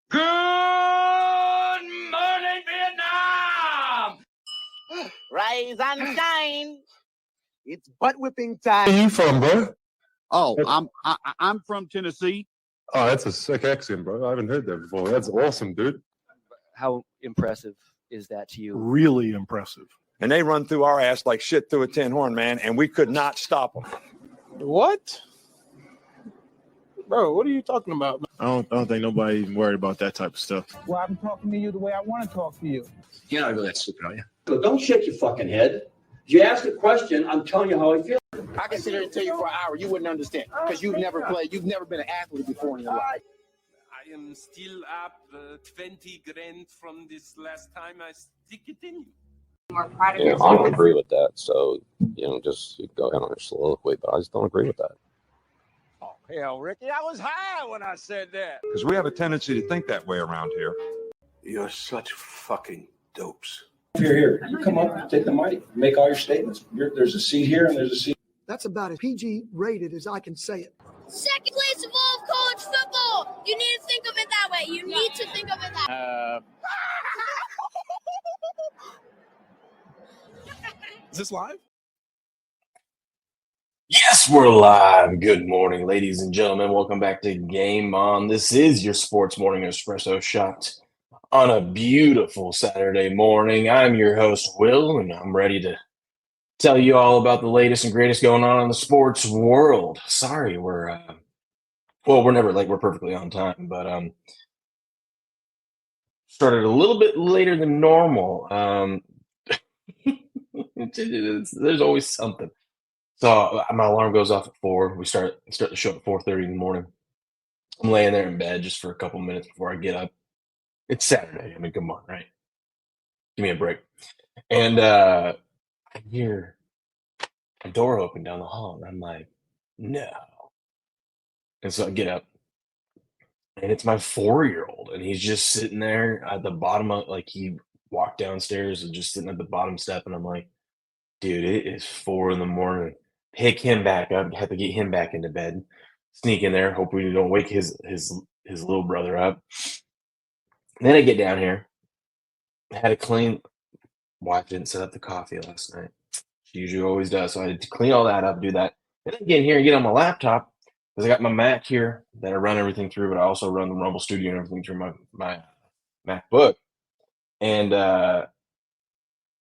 Good morning, Vietnam! Rise and shine. It's butt whipping time. Where are you from, bro? Oh, I'm from Tennessee. Oh, that's a sick accent, bro. I haven't heard that before. That's awesome, dude. How impressive is that to you? Really impressive. And they run through our ass like shit through a tin horn, man, and we could not stop them. What? Bro, what are you talking about? I don't think nobody's worried about that type of stuff. Well, I'm talking to you the way I want to talk to you. You're not really that stupid, are you? So don't shake your fucking head. If you ask a question, I'm telling you how I feel. I can sit here and tell you for an hour. You wouldn't understand because you've never played. You've never been an athlete before in your life. I am still up 20 grand from this last time I stick it in you. More proud of yourself. I don't agree with that. So, just you go ahead on your soliloquy, but I just don't agree with that. Oh, hell, Ricky, I was high when I said that. Because we have a tendency to think that way around here. You're such fucking dopes. Here, you come up, take the mic, make all your statements. There's a seat here and there's a seat. That's about as PG rated as I can say it. Second place of all of college football. You need to think of it that way. You need to think of it that way. Is this live? Yes, we're live. Good morning, ladies and gentlemen. Welcome back to Game On. This is your sports morning espresso shot on a beautiful Saturday morning. I'm your host, Will, and I'm ready to tell you all about the latest and greatest going on in the sports world. Sorry, we're never late. We're perfectly on time, but started a little bit later than normal. There's always something. So my alarm goes off at 4. We start the show at 4:30 in the morning. I'm laying there in bed just for a couple minutes before I get up. It's Saturday. I mean, come on, right? Give me a break. And I hear a door open down the hall, and I'm like, no. And so I get up, and it's my 4-year-old, and he's just sitting there at the bottom of, he walked downstairs and just sitting at the bottom step, and I'm like, dude, it is 4 a.m. Pick him back up. Have to get him back into bed. Sneak in there. Hope we don't wake his little brother up. And then I get down here. I had to clean. Wife didn't set up the coffee last night. She usually always does. So I had to clean all that up, do that. And then get in here and get on my laptop because I got my Mac here that I run everything through, but I also run the Rumble Studio and everything through my MacBook. And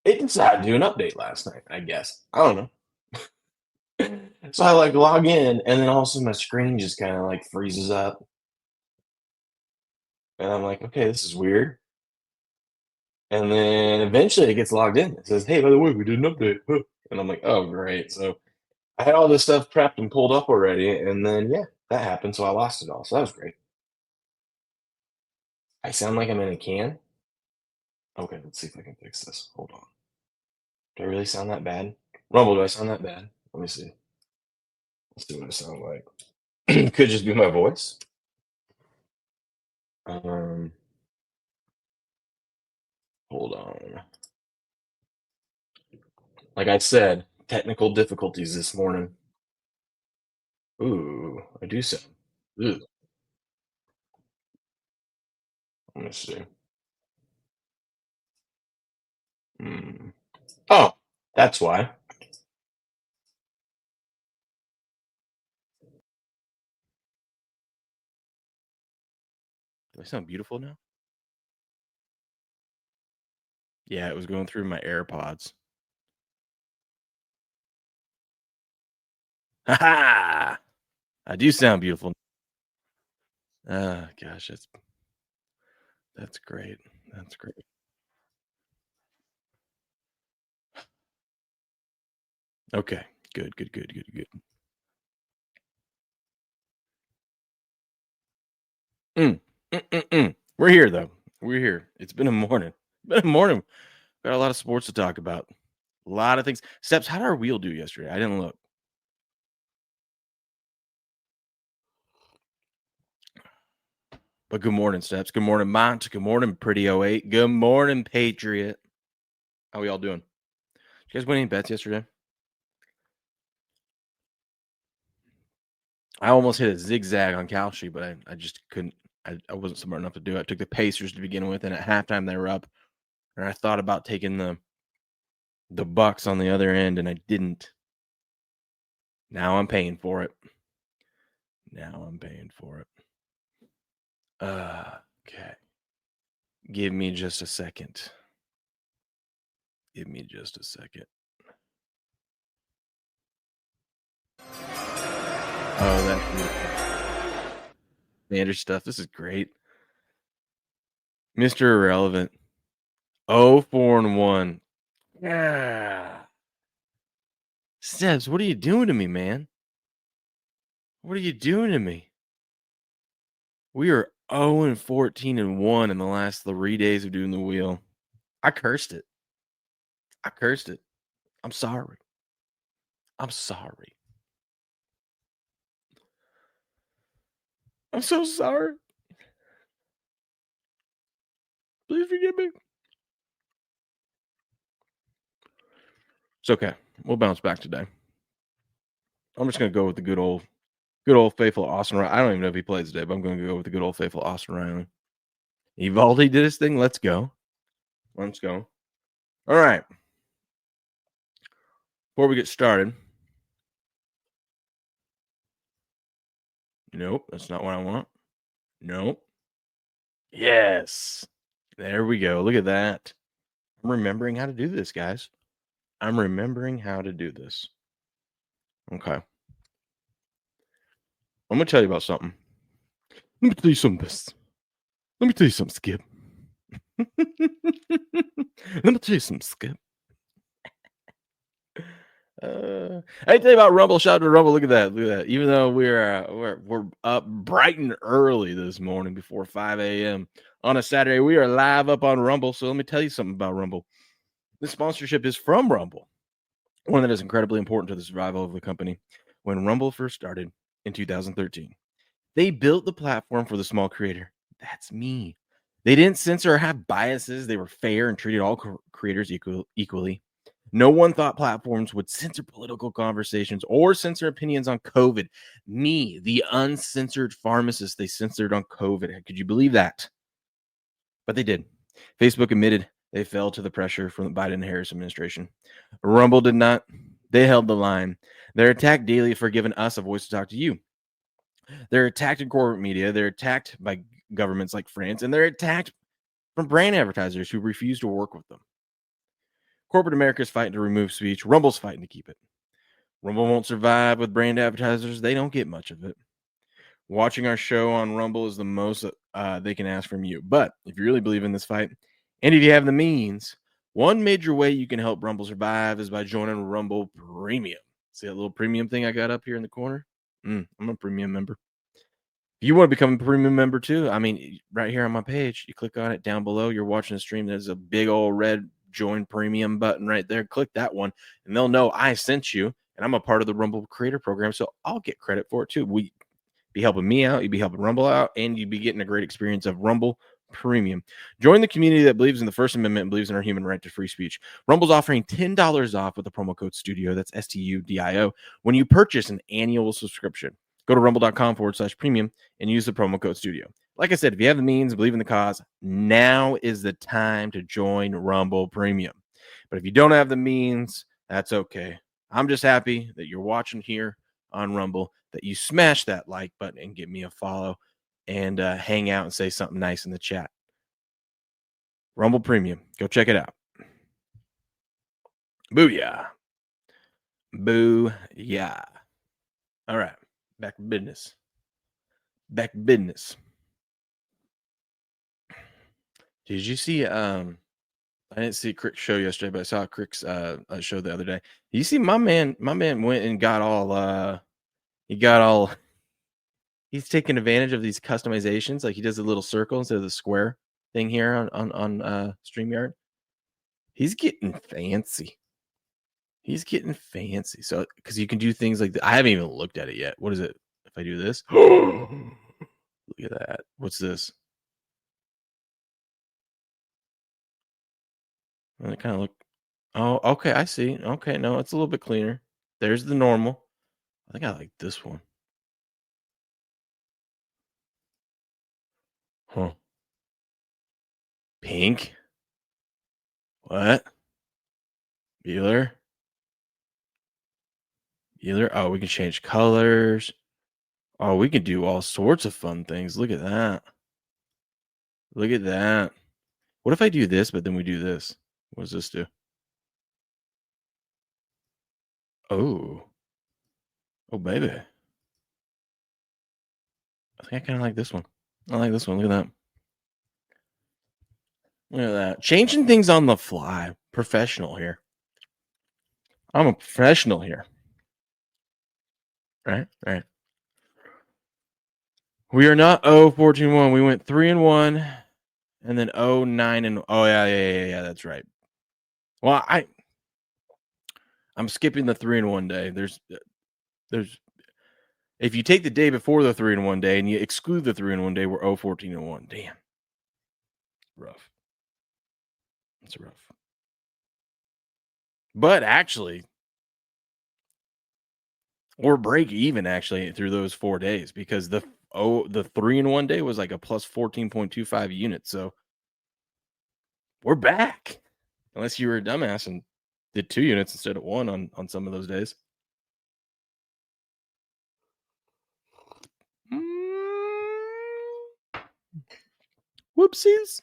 it decided to do an update last night, I guess. I don't know. So I log in, and then all of a sudden my screen just kind of freezes up. And I'm like, okay, this is weird. And then eventually it gets logged in. It says, hey, by the way, we did an update. And I'm like, oh, great. So I had all this stuff prepped and pulled up already. And then, yeah, that happened. So I lost it all. So that was great. I sound like I'm in a can. Okay, let's see if I can fix this. Hold on. Do I really sound that bad? Rumble, do I sound that bad? Let me see. Let's see what I sound like. Could just be my voice. Hold on. Like I said, technical difficulties this morning. Ooh, I do sound. Ooh. Let me see. Oh, that's why. Do I sound beautiful now? Yeah, it was going through my AirPods. Ha! I do sound beautiful. Gosh, that's great. That's great. Okay, good. We're here, though. We're here. It's been a morning. Got a lot of sports to talk about. A lot of things. Steps, how did our wheel do yesterday? I didn't look. But good morning, Steps. Good morning, Mont. Good morning, Pretty 08. Good morning, Patriot. How we all doing? Did you guys win any bets yesterday? I almost hit a zigzag on Kalshi, but I just couldn't. I wasn't smart enough to do it. I took the Pacers to begin with, and at halftime they were up. And I thought about taking the Bucks on the other end, and I didn't. Now I'm paying for it. Okay. Give me just a second. Oh, that's beautiful. Standard stuff. This is great. Mr. Irrelevant. 0-4-1. Yeah. Steps, what are you doing to me, man? What are you doing to me? We are 0-14-1 in the last 3 days of doing the wheel. I cursed it. I'm sorry. I'm so sorry. Please forgive me. It's okay. We'll bounce back today. I'm just going to go with the good old faithful Austin Riley. I don't even know if he plays today, but I'm going to go with the good old faithful Austin Riley. Evaldi did his thing. Let's go. All right. Before we get started. Nope, that's not what I want. Nope. Yes. There we go. Look at that. I'm remembering how to do this, guys. I'm remembering how to do this. Okay. I'm going to tell you about something. Let me tell you something, Skip. Let me tell you something, Skip. I tell you about Rumble. Shout out to Rumble. Look at that. Even though we're up bright and early this morning before 5 a.m. on a Saturday, we are live up on Rumble. So let me tell you something about Rumble. This sponsorship is from Rumble, one that is incredibly important to the survival of the company. When Rumble first started in 2013, they built the platform for the small creator. That's me. They didn't censor or have biases. They were fair and treated all creators equally. No one thought platforms would censor political conversations or censor opinions on COVID. Me, the uncensored pharmacist, they censored on COVID. Could you believe that? But they did. Facebook admitted they fell to the pressure from the Biden and Harris administration. Rumble did not. They held the line. They're attacked daily for giving us a voice to talk to you. They're attacked in corporate media. They're attacked by governments like France, and they're attacked from brand advertisers who refuse to work with them. Corporate America is fighting to remove speech. Rumble's fighting to keep it. Rumble won't survive with brand advertisers. They don't get much of it. Watching our show on Rumble is the most they can ask from you. But if you really believe in this fight, and if you have the means, one major way you can help Rumble survive is by joining Rumble Premium. See that little premium thing I got up here in the corner? I'm a premium member. If you want to become a premium member too, I mean, right here on my page, you click on it down below. You're watching the stream. There's a big old red join premium button right there. Click that one and they'll know I sent you and I'm a part of the Rumble creator program. So I'll get credit for it too. We be helping me out. You'd be helping Rumble out and you'd be getting a great experience of Rumble Premium. Join the community that believes in the First Amendment and believes in our human right to free speech. Rumble's offering $10 off with the promo code STUDIO. That's STUDIO when you purchase an annual subscription. Go to rumble.com/premium and use the promo code STUDIO. Like I said, if you have the means, believe in the cause, now is the time to join Rumble Premium. But if you don't have the means, that's okay. I'm just happy that you're watching here on Rumble, that you smash that like button and give me a follow and hang out and say something nice in the chat. Rumble Premium. Go check it out. Booyah. Booyah. All right. Back to business. Did you see I didn't see Crick's show yesterday, but I saw Crick's show the other day. You see my man went and got all he's taking advantage of these customizations. Like he does a little circle instead of the square thing here on StreamYard. He's getting fancy. So because you can do things like that. I haven't even looked at it yet. What is it? If I do this, look at that. What's this? And it kind of look. Oh, okay. I see. Okay, no, it's a little bit cleaner. There's the normal. I think I like this one. Huh. Pink? What? Bueller? Oh, we can change colors. Oh, we can do all sorts of fun things. Look at that. Look at that. What if I do this, but then we do this? What does this do? Oh. Oh, baby. I think I kind of like this one. I like this one. Look at that. Look at that. Changing things on the fly. Professional here. I'm a professional here. Right? We are not 0-14-1. We went 3-1 and then 0-9 and yeah, that's right. Well, I'm skipping the 3-1 day. There's if you take the day before the 3-1 day and you exclude the 3-1 day, we're 0-14-1. Damn. Rough. It's rough. But actually, or break even actually through those 4 days because the 3-1 day was like a plus 14.25 units. So we're back. Unless you were a dumbass and did 2 units instead of 1 on some of those days. Whoopsies.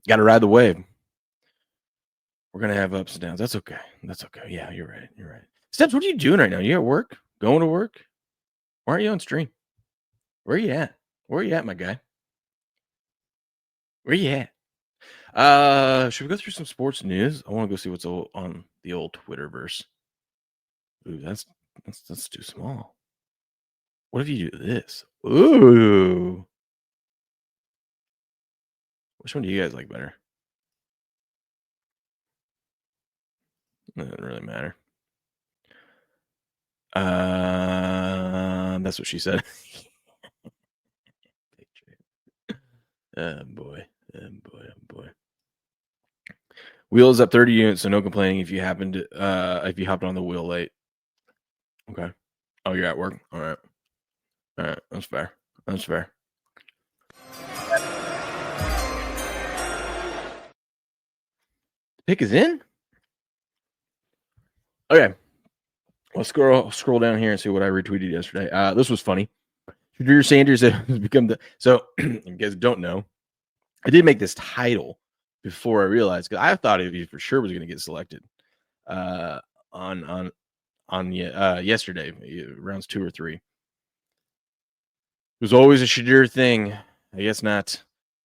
Got to ride the wave. We're going to have ups and downs. That's okay. Yeah, you're right. Steps, what are you doing right now? You at work? Going to work? Why aren't you on stream? Where you at? My guy? Where you at? Should we go through some sports news? I want to go see what's on the old Twitterverse. Ooh, that's too small. What if you do this? Ooh. Which one do you guys like better? It doesn't really matter. That's what she said. Boy. Wheels up 30 units, so no complaining if you if you hopped on the wheel late. Okay. Oh, you're at work? All right. That's fair. Pick is in? Okay. Let's scroll down here and see what I retweeted yesterday. This was funny. Shedeur Sanders has become so you guys don't know. I did make this title before I realized because I thought he for sure was going to get selected on yesterday, rounds 2 or 3. It was always a Shedeur thing. I guess not.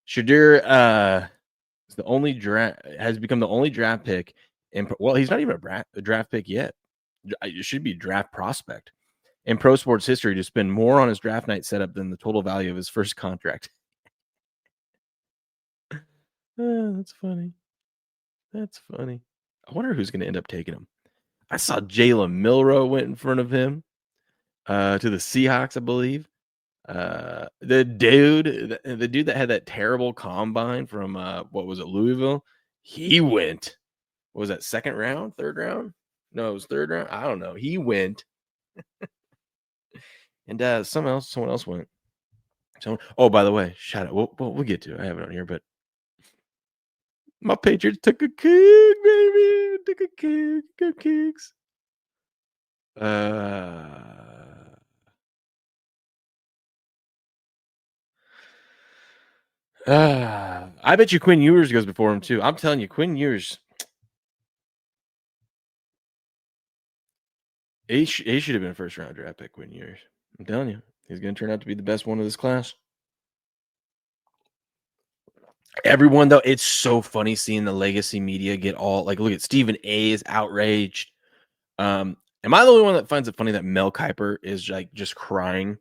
Shedeur is the only has become the only draft pick, and well, he's not even a draft pick yet. It should be draft prospect in pro sports history to spend more on his draft night setup than the total value of his first contract. That's funny. I wonder who's going to end up taking him. I saw Jalen Milroe went in front of him to the Seahawks, I believe. The dude that had that terrible combine from what was it, Louisville? He went. What was that, second round, third round? No, it was third round. I don't know. He went. And someone else went. Oh, by the way, shout out. We'll get to it. I have it on here, but my Patriots took a kick, baby. Took a kick. Go Kicks. I bet you Quinn Ewers goes before him too. I'm telling you, Quinn Ewers. He should have been a first round draft pick, Quinn Ewers. I'm telling you, he's going to turn out to be the best one of this class. Everyone, though, it's so funny seeing the legacy media get all like, look at Stephen A is outraged. Am I the only one that finds it funny that Mel Kiper is like just crying?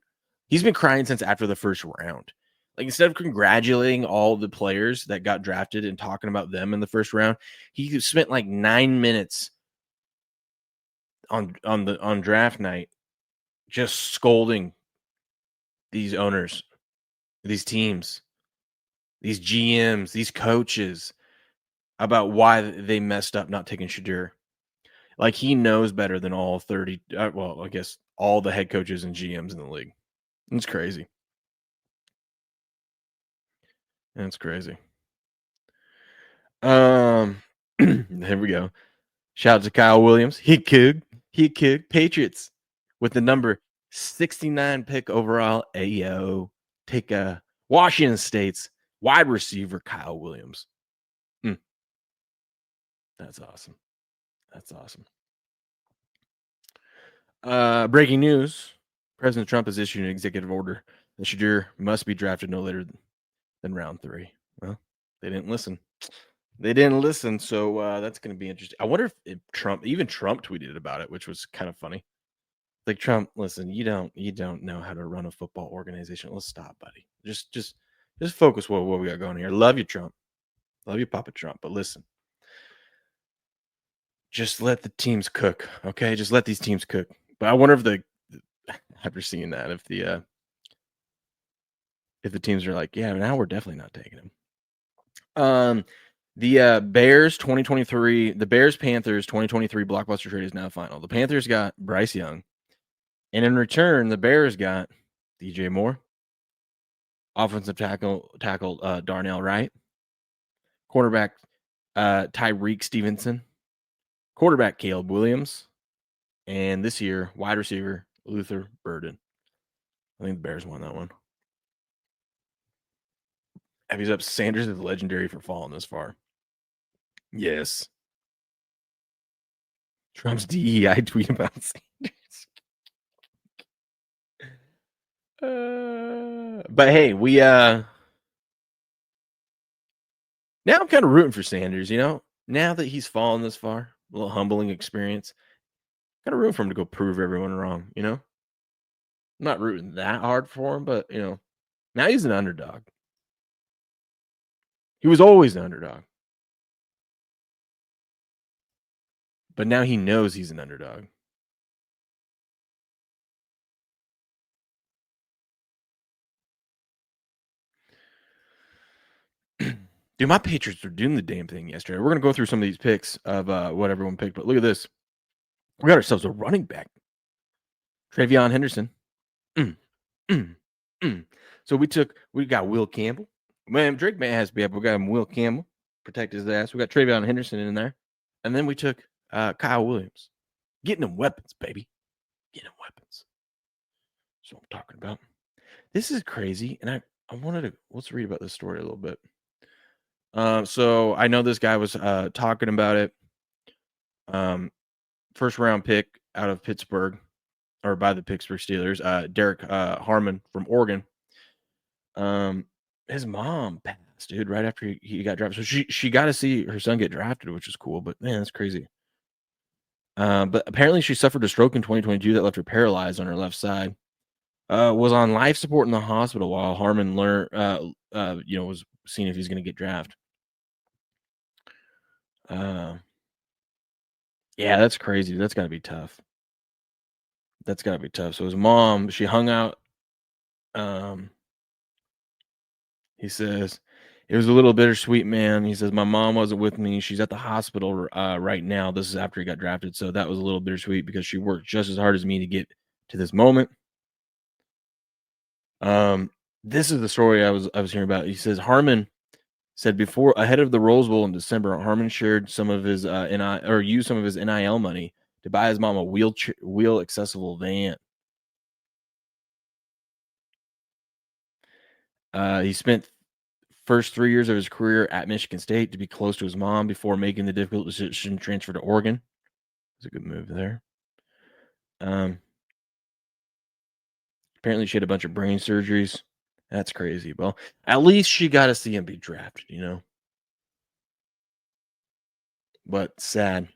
He's been crying since after the first round. Like, instead of congratulating all the players that got drafted and talking about them in the first round, he spent like 9 minutes on draft night just scolding these owners, these teams, these GMs, these coaches about why they messed up not taking Shedeur. Like, he knows better than all 30, I guess all the head coaches and GMs in the league. It's crazy. That's crazy. There we go. Shout out to Kyle Williams. He could. Patriots with the number 69 pick overall. Ayo. Take Washington State's wide receiver, Kyle Williams. That's awesome. Breaking news. President Trump has issued an executive order that Shedeur must be drafted no later than round 3. Well, they didn't listen. So that's going to be interesting. I wonder if Trump tweeted about it, which was kind of funny. Like, Trump, listen, you don't know how to run a football organization. Let's stop, buddy. Just focus what we got going here. Love you, Trump. Love you, Papa Trump. But listen, just let the teams cook, okay? Just let these teams cook. But I wonder after seeing that, if the teams are like, yeah, now we're definitely not taking him. The Bears 2023, the Bears-Panthers 2023 blockbuster trade is now final. The Panthers got Bryce Young, and in return, the Bears got DJ Moore, offensive tackle Darnell Wright, cornerback Tyreek Stevenson, quarterback Caleb Williams, and this year, wide receiver Luther Burden. I think the Bears won that one. He's up. Sanders is legendary for falling this far. Yes. Trump's DEI tweet about Sanders. But hey, we now I'm kind of rooting for Sanders, now that he's fallen this far, a little humbling experience. Kind of rooting for him to go prove everyone wrong, I'm not rooting that hard for him, but now he's an underdog. He was always an underdog. But now he knows he's an underdog. Dude, my Patriots are doing the damn thing yesterday. We're going to go through some of these picks of what everyone picked, but look at this. We got ourselves a running back. Travion Henderson. So we got Will Campbell. Man, Drake man has to be up. We got him Will Campbell. Protect his ass. We got Travion Henderson in there. And then we took Kyle Williams. Getting him weapons, baby. Getting him weapons. That's what I'm talking about. This is crazy. And I wanted to, let's read about this story a little bit. So I know this guy was talking about it. First round pick out of Pittsburgh, or by the Pittsburgh Steelers, Derek Harmon from Oregon. His mom passed, dude, right after he got drafted. So she got to see her son get drafted, which is cool, but man, that's crazy. But apparently she suffered a stroke in 2022 that left her paralyzed on her left side. Was on life support in the hospital while Harmon was seeing if he's going to get drafted. Yeah, that's crazy. That's got to be tough. So his mom, she hung out. He says, it was a little bittersweet, man. He says, my mom wasn't with me. She's at the hospital right now. This is after he got drafted. So that was a little bittersweet because she worked just as hard as me to get to this moment. This is the story I was hearing about. He says, Harmon said before, ahead of the Rose Bowl in December, Harmon shared some of his used some of his NIL money to buy his mom a wheel accessible van. He spent first 3 years of his career at Michigan State to be close to his mom before making the difficult decision to transfer to Oregon. It's a good move there. Apparently she had a bunch of brain surgeries. That's crazy. Well, at least she got to see him be drafted, But sad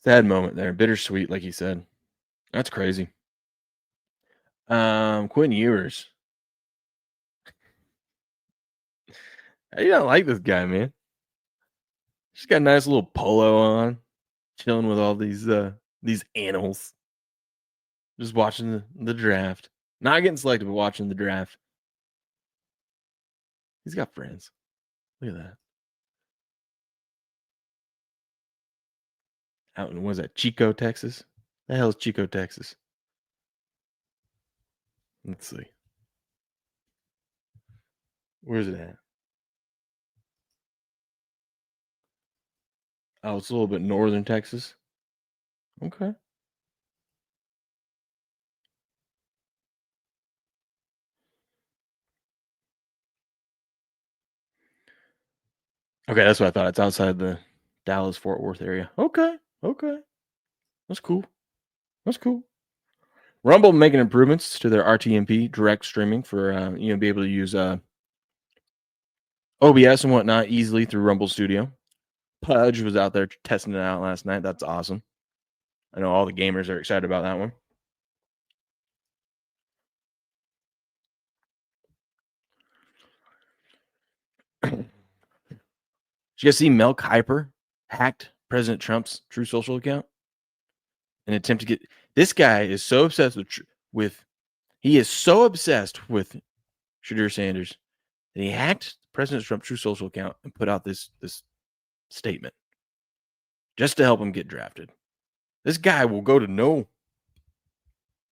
moment there. Bittersweet, like he said. That's crazy. Quinn Ewers. You don't like this guy, man. She's got a nice little polo on, chilling with all these animals. Just watching the draft. Not getting selected, but watching the draft. He's got friends. Look at that. Out in, what is that, Chico, Texas? The hell is Chico, Texas? Let's see. Where's it at? Oh, it's a little bit northern Texas. Okay. Okay, that's what I thought. It's outside the Dallas-Fort Worth area. Okay. That's cool. Rumble making improvements to their RTMP direct streaming for be able to use OBS and whatnot easily through Rumble Studio. Pudge was out there testing it out last night. That's awesome. I know all the gamers are excited about that one. Did you guys see Mel Kiper hacked President Trump's True Social account? An attempt to get this guy is so obsessed with Shedeur Sanders that he hacked President Trump's True Social account and put out this statement just to help him get drafted. This guy will go to no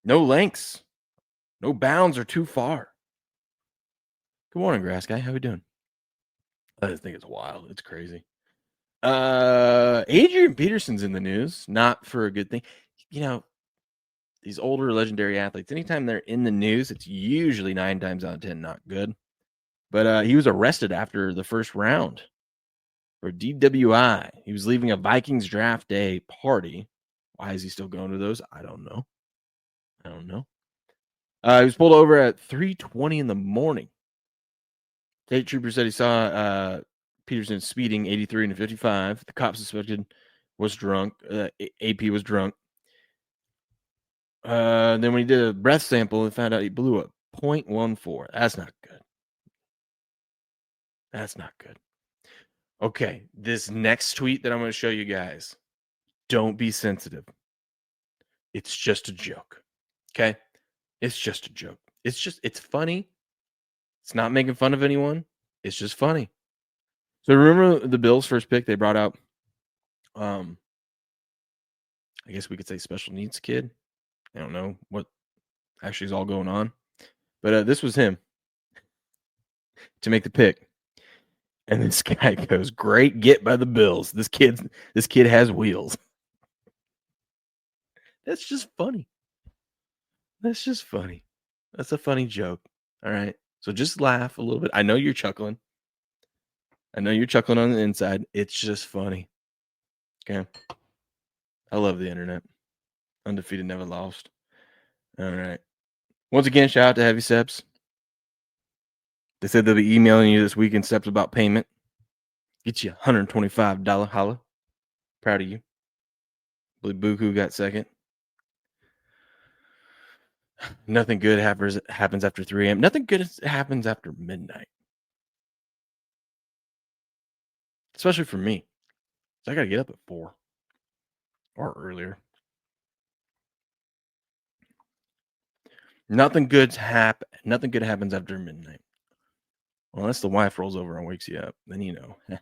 lengths, no bounds are too far. Good morning, Grass Guy. How we doing? I just think it's wild. It's crazy. Adrian Peterson's in the news, not for a good thing. You know, these older legendary athletes, anytime they're in the news, it's usually 9 times out of 10 not good. But he was arrested after the first round for DWI. He was leaving a Vikings draft day party. Why is he still going to those? I don't know. He was pulled over at 3:20 in the morning. State trooper said he saw Peterson speeding 83 and 55. The cop suspected was drunk. AP was drunk. Then when he did a breath sample, he found out he blew a 0.14. That's not good. Okay, this next tweet that I'm going to show you guys, don't be sensitive. It's just a joke. Okay? It's just a joke. It's funny. It's not making fun of anyone. It's just funny. So remember the Bills' first pick, they brought out, I guess we could say special needs kid. I don't know what actually is all going on. But this was him to make the pick. And this guy goes, great get by the Bills. This kid has wheels. That's just funny. That's a funny joke. All right. So just laugh a little bit. I know you're chuckling. on the inside. It's just funny. Okay. I love the internet. Undefeated, never lost. All right. Once again, shout out to Heavy Steps. They said they'll be emailing you this weekend, Steps, about payment. Get you $125 holla. Proud of you. I believe Buku got second. Nothing good happens after 3 a.m. Nothing good happens after midnight. Especially for me. So I got to get up at 4 or earlier. Nothing good happens after midnight. Unless the wife rolls over and wakes you up. Then you know. You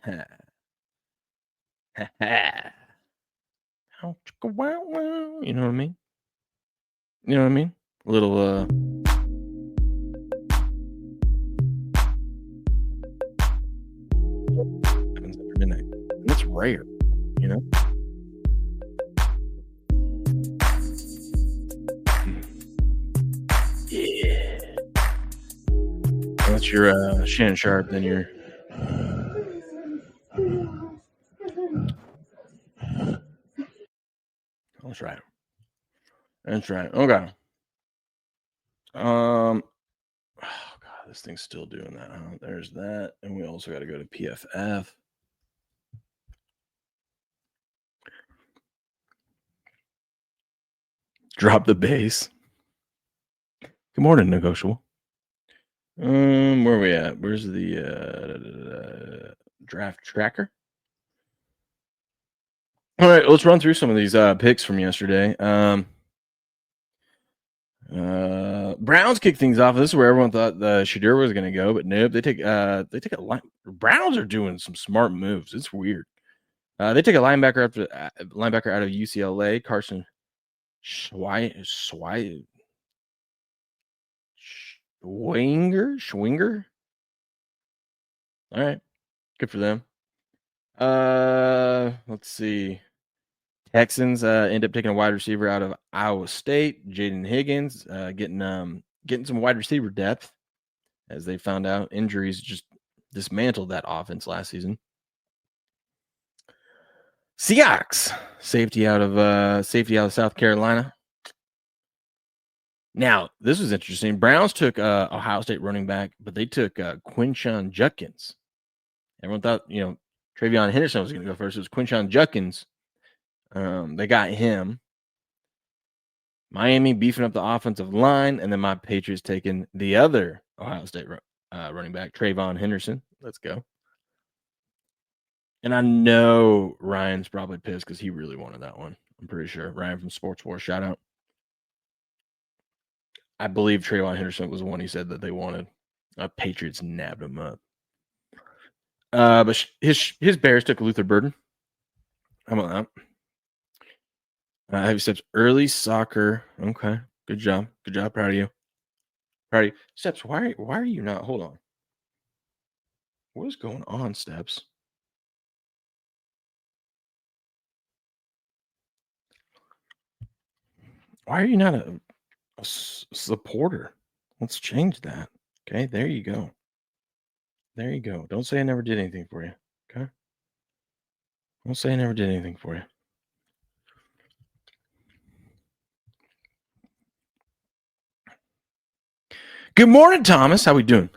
know what I mean? A little happens after midnight. And it's rare, you know? Yeah. Unless you're Shannon Sharp, then you're That's right. Okay. Oh God, this thing's still doing that. Huh? There's that. And we also got to go to PFF. Drop the bass. Good morning, negotiable. Where are we at? Where's the draft tracker? All right, let's run through some of these picks from yesterday. Browns kick things off. This is where everyone thought Shedeur was going to go, but nope. They take a line. Browns are doing some smart moves. It's weird. They take a linebacker out of UCLA, Carson Schwinger. All right. Good for them. Let's see. Texans end up taking a wide receiver out of Iowa State, Jaden Higgins, getting some wide receiver depth, as they found out injuries just dismantled that offense last season. Seahawks safety out of South Carolina. Now, this was interesting. Browns took Ohio State running back, but they took Quinshon Judkins. Everyone thought, Travion Henderson was going to go first. It was Quinshon Judkins. They got him. Miami beefing up the offensive line, and then my Patriots taking the other Ohio State running back, Trayvon Henderson. Let's go. And I know Ryan's probably pissed because he really wanted that one. I'm pretty sure. Ryan from Sports Wars, shout out. I believe Trayvon Henderson was the one he said that they wanted. Patriots nabbed him up. But his Bears took Luther Burden. How about that? Heavy steps, early soccer. Okay, good job. Good job. Proud of you. Proud of you. Steps, why are you not? Hold on. What is going on, Steps? Why are you not a supporter? Let's change that. Okay, there you go. There you go. Don't say I never did anything for you. Okay? Don't say I never did anything for you. Good morning, Thomas. How we doing?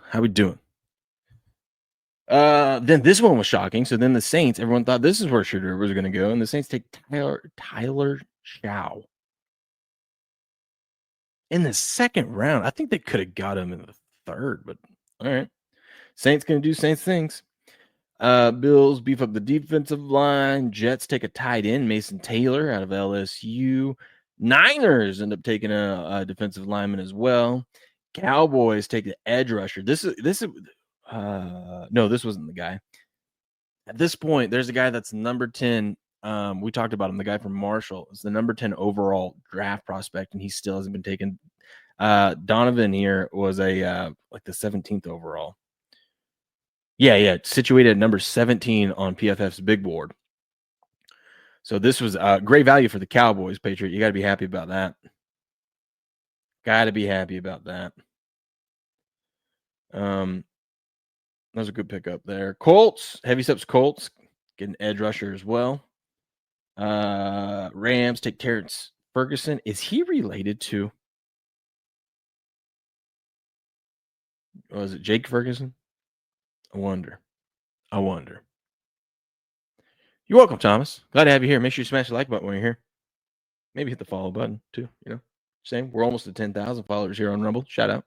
Then this one was shocking. So then the Saints, everyone thought this is where Shedeur was going to go, and the Saints take Tyler Shaw in the second round. I think they could have got him in the third, but all right. Saints going to do Saints things. Bills beef up the defensive line. Jets take a tight end, Mason Taylor out of LSU. Niners end up taking a defensive lineman as well. Cowboys take the edge rusher. This wasn't the guy. At this point, there's a guy that's number 10. We talked about him, the guy from Marshall. It's the number 10 overall draft prospect, and he still hasn't been taken. Donovan here was the 17th overall. Yeah, situated at number 17 on PFF's big board. So this was great value for the Cowboys, Patriot. You got to be happy about that. That was a good pickup there. Colts, heavy steps Colts, get an edge rusher as well. Rams take Terrence Ferguson. Is he related to, was it Jake Ferguson? I wonder. You're welcome, Thomas. Glad to have you here. Make sure you smash the like button when you're here. Maybe hit the follow button too. Same. We're almost at 10,000 followers here on Rumble. Shout out.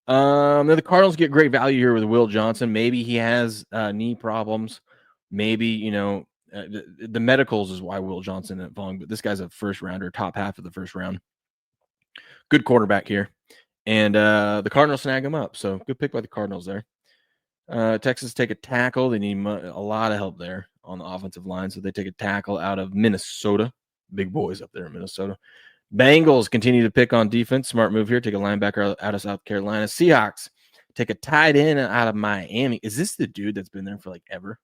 Then the Cardinals get great value here with Will Johnson. Maybe he has knee problems. Maybe, the medicals is why Will Johnson isn't falling, but this guy's a first rounder, top half of the first round. Good quarterback here. And the Cardinals snag him up. So good pick by the Cardinals there. Texas take a tackle. They need a lot of help there on the offensive line. So they take a tackle out of Minnesota. Big boys up there in Minnesota. Bengals continue to pick on defense. Smart move here. Take a linebacker out of South Carolina. Seahawks take a tight end out of Miami. Is this the dude that's been there for ever?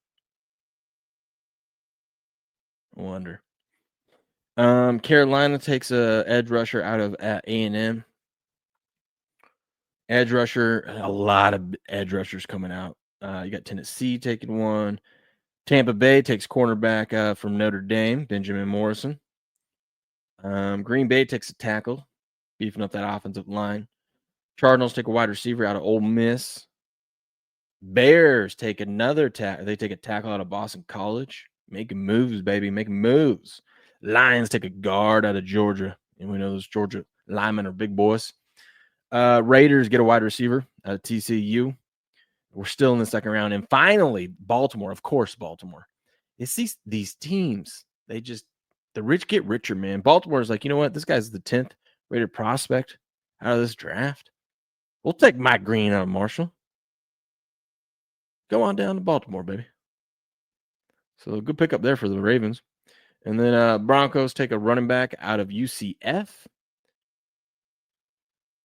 I wonder. Carolina takes a edge rusher out of A&M. Edge rusher, a lot of edge rushers coming out. You got Tennessee taking one. Tampa Bay takes cornerback from Notre Dame, Benjamin Morrison. Green Bay takes a tackle, beefing up that offensive line. Cardinals take a wide receiver out of Ole Miss. Bears take another tackle. They take a tackle out of Boston College. Making moves, baby. Making moves. Lions take a guard out of Georgia. And we know those Georgia linemen are big boys. Raiders get a wide receiver out of TCU. We're still in the second round. And finally, Baltimore. Of course, Baltimore. It's these teams. The rich get richer, man. Baltimore is like, you know what? This guy's the 10th rated prospect out of this draft. We'll take Mike Green out of Marshall. Go on down to Baltimore, baby. So good pickup there for the Ravens. And then Broncos take a running back out of UCF.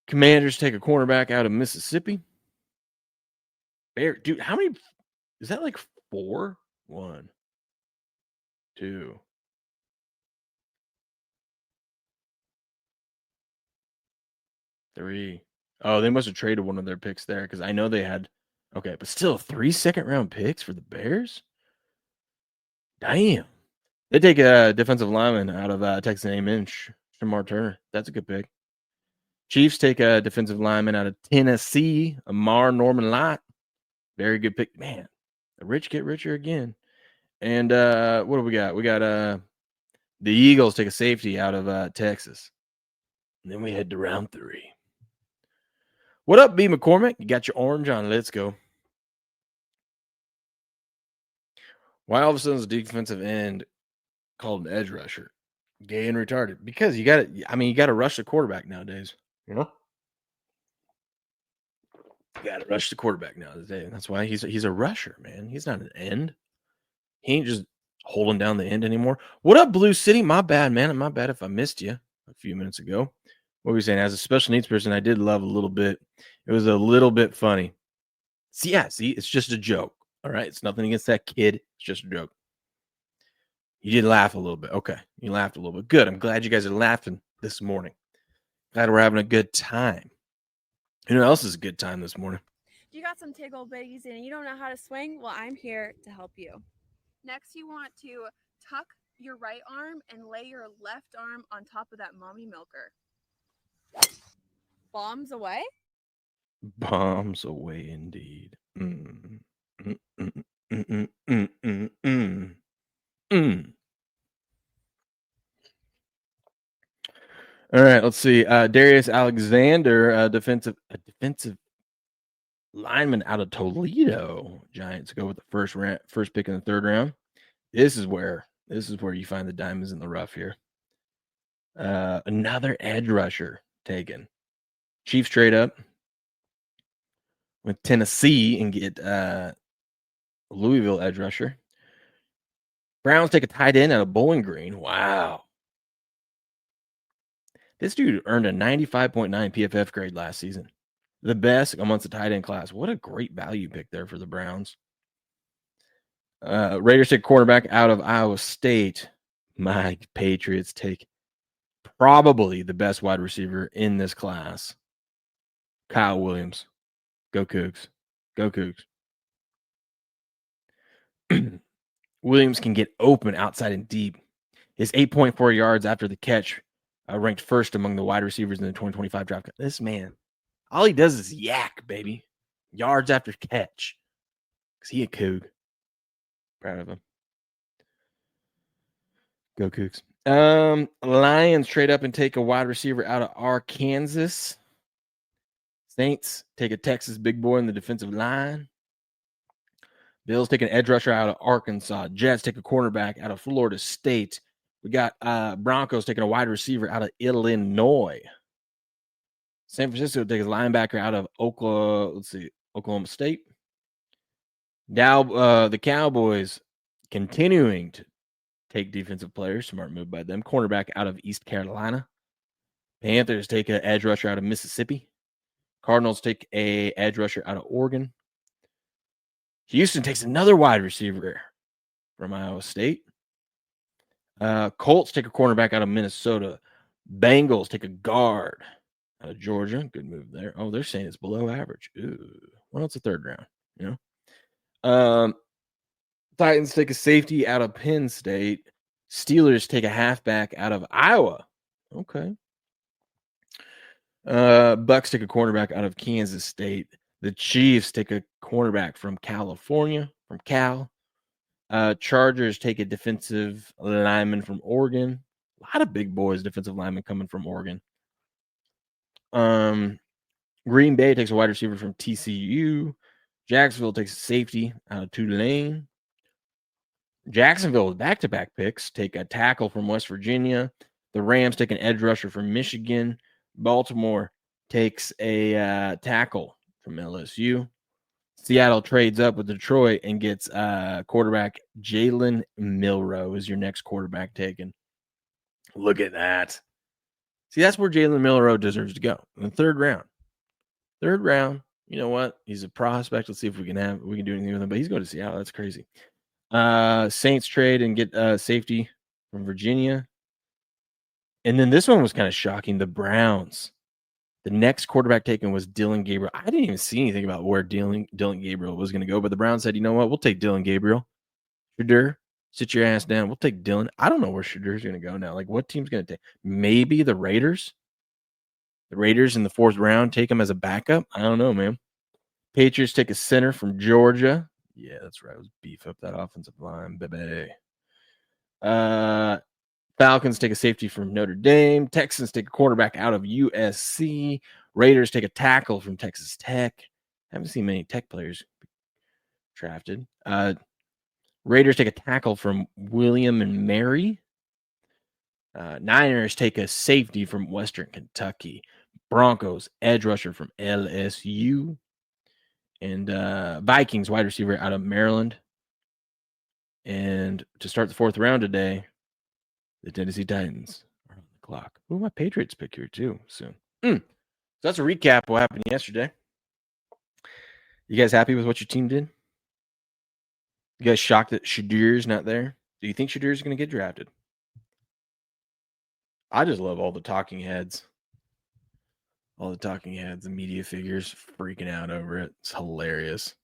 Commanders take a cornerback out of Mississippi. Dude, how many Is that like 4? 1, 2. Three. Oh, they must have traded one of their picks there because I know they had. Okay, but still 3 second-round picks for the Bears. Damn. They take a defensive lineman out of Texas A&M, Shamar Turner. That's a good pick. Chiefs take a defensive lineman out of Tennessee, Amar Norman Lott. Very good pick. Man, the rich get richer again. And what do we got? We got the Eagles take a safety out of Texas. And then we head to round 3. What up, B. McCormick? You got your orange on. Let's go. Why all of a sudden is a defensive end called an edge rusher? Gay and retarded. Because you got to rush the quarterback nowadays. You know? You got to rush the quarterback nowadays. That's why he's a rusher, man. He's not an end. He ain't just holding down the end anymore. What up, Blue City? My bad, man. My bad if I missed you a few minutes ago. What were we saying? As a special needs person, I did love a little bit. It was a little bit funny. See, it's just a joke. All right. It's nothing against that kid. It's just a joke. You did laugh a little bit. Okay. You laughed a little bit. Good. I'm glad you guys are laughing this morning. Glad we're having a good time. You know what else is a good time this morning? You got some tickle bitties and you don't know how to swing? Well, I'm here to help you. Next, you want to tuck your right arm and lay your left arm on top of that mommy milker. Bombs away? Bombs away indeed. All right, let's see. Darius Alexander, defensive lineman out of Toledo. Giants go with the first pick in the 3rd round. This is where you find the diamonds in the rough here. Another edge rusher taken. Chiefs trade up with Tennessee and get Louisville edge rusher. Browns take a tight end out of Bowling Green. Wow. This dude earned a 95.9 PFF grade last season. The best amongst the tight end class. What a great value pick there for the Browns. Raiders take quarterback out of Iowa State. My Patriots take probably the best wide receiver in this class. Kyle Williams. Go Cougs. Go Cougs. Williams can get open outside and deep. His 8.4 yards after the catch ranked first among the wide receivers in the 2025 draft. This man, all he does is yak, baby. Yards after catch. Because he a Coug. Proud of him. Go Cougs. Lions trade up and take a wide receiver out of Arkansas. Saints take a Texas big boy in the defensive line. Bills take an edge rusher out of Arkansas. Jets take a cornerback out of Florida State. We got Broncos taking a wide receiver out of Illinois. San Francisco takes a linebacker out of Oklahoma State. Now the Cowboys continuing to take defensive players. Smart move by them. Cornerback out of East Carolina. Panthers take an edge rusher out of Mississippi. Cardinals take a edge rusher out of Oregon. Houston takes another wide receiver from Iowa State. Colts take a cornerback out of Minnesota. Bengals take a guard out of Georgia. Good move there. Oh, they're saying it's below average. Ooh. Well, it's a 3rd round, you know. Titans take a safety out of Penn State. Steelers take a halfback out of Iowa. Okay. Bucks take a cornerback out of Kansas State. The Chiefs take a cornerback from California, from Cal. Chargers take a defensive lineman from Oregon. A lot of big boys, defensive linemen coming from Oregon. Green Bay takes a wide receiver from TCU. Jacksonville takes a safety out of Tulane. Jacksonville with back-to-back picks take a tackle from West Virginia. The Rams take an edge rusher from Michigan. Baltimore takes a tackle from LSU. Seattle trades up with Detroit and gets quarterback Jalen Milroe is your next quarterback taken. Look at that. See, that's where Jalen Milroe deserves to go in the 3rd round. 3rd round, You know what? He's a prospect. Let's see if we can do anything with him. But he's going to Seattle. That's crazy. Saints trade and get safety from Virginia. And then this one was kind of shocking. The Browns. The next quarterback taken was Dylan Gabriel. I didn't even see anything about where Dylan Gabriel was going to go, but the Browns said, you know what? We'll take Dylan Gabriel. Shedeur, sit your ass down. We'll take Dylan. I don't know where Shedeur's going to go now. Like, what team's going to take? Maybe the Raiders. The Raiders in the 4th round take him as a backup. I don't know, man. Patriots take a center from Georgia. Yeah, that's right. Let's beef up that offensive line, baby. Falcons take a safety from Notre Dame. Texans take a quarterback out of USC. Raiders take a tackle from Texas Tech. Haven't seen many Tech players drafted. Raiders take a tackle from William and Mary. Niners take a safety from Western Kentucky. Broncos edge rusher from LSU. And Vikings wide receiver out of Maryland. And to start the 4th round today, the Tennessee Titans are on the clock. Ooh, my Patriots pick here too soon. So that's a recap of what happened yesterday. You guys happy with what your team did? You guys shocked that Shedeur's not there? Do you think Shedeur's going to get drafted? I just love all the talking heads. All the talking heads, the media figures freaking out over it. It's hilarious.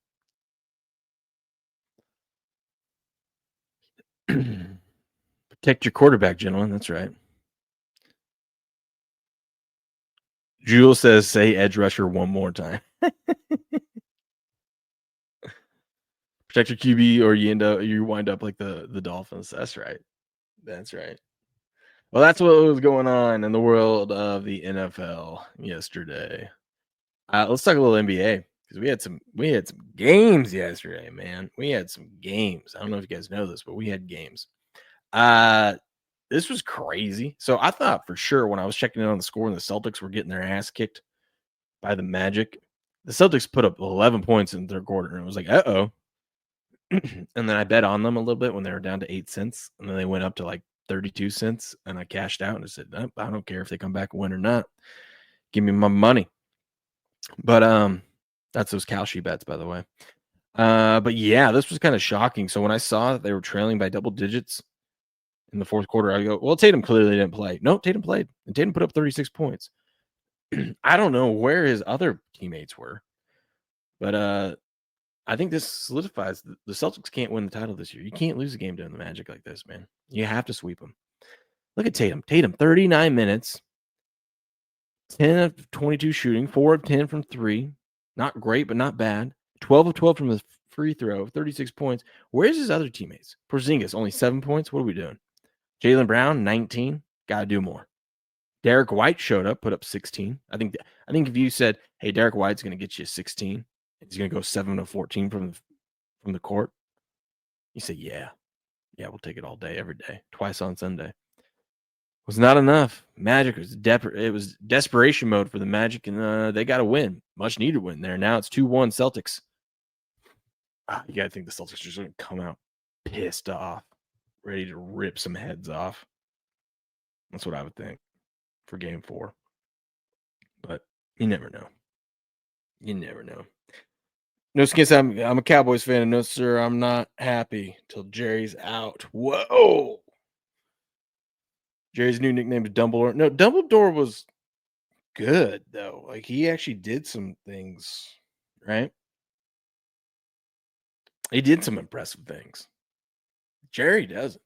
Protect your quarterback, gentlemen. That's right. Jules says, say edge rusher one more time. Protect your QB or you wind up like the Dolphins. That's right. That's right. Well, that's what was going on in the world of the NFL yesterday. Let's talk a little NBA because we had some games yesterday, man. We had some games. I don't know if you guys know this, but we had games. This was crazy. So I thought for sure when I was checking in on the score and the Celtics were getting their ass kicked by the Magic, the Celtics put up 11 points in the 3rd quarter, and it was like, uh-oh. And then I bet on them a little bit when they were down to 8 cents, and then they went up to like 32 cents, and I cashed out and I said, nope, I don't care if they come back and win or not. Give me my money. But that's those Kalshi bets, by the way. But yeah, this was kind of shocking. So when I saw that they were trailing by double digits in the 4th quarter, I go, well, Tatum clearly didn't play. No, Tatum played. And Tatum put up 36 points. I don't know where his other teammates were. But I think this solidifies the Celtics can't win the title this year. You can't lose a game doing the Magic like this, man. You have to sweep them. Look at Tatum. Tatum, 39 minutes, 10 of 22 shooting, 4 of 10 from 3. Not great, but not bad. 12 of 12 from the free throw, 36 points. Where's his other teammates? Porzingis, only 7 points. What are we doing? Jaylen Brown, 19. Got to do more. Derek White showed up, put up 16. I think if you said, hey, Derek White's going to get you 16, he's going to go 7 of 14 from the court, you say, yeah, we'll take it all day, every day, twice on Sunday. Was not enough. Magic was it was desperation mode for the Magic, and they got to win. Much needed win there. Now it's 2-1 Celtics. You got to think the Celtics are just going to come out pissed off, ready to rip some heads off. That's what I would think for game 4. But you never know. You never know. No skins. I'm a Cowboys fan, and no, sir, I'm not happy till Jerry's out. Whoa. Jerry's new nickname is Dumbledore. No, Dumbledore was good, though. Like, he actually did some things, right? He did some impressive things. Jerry doesn't.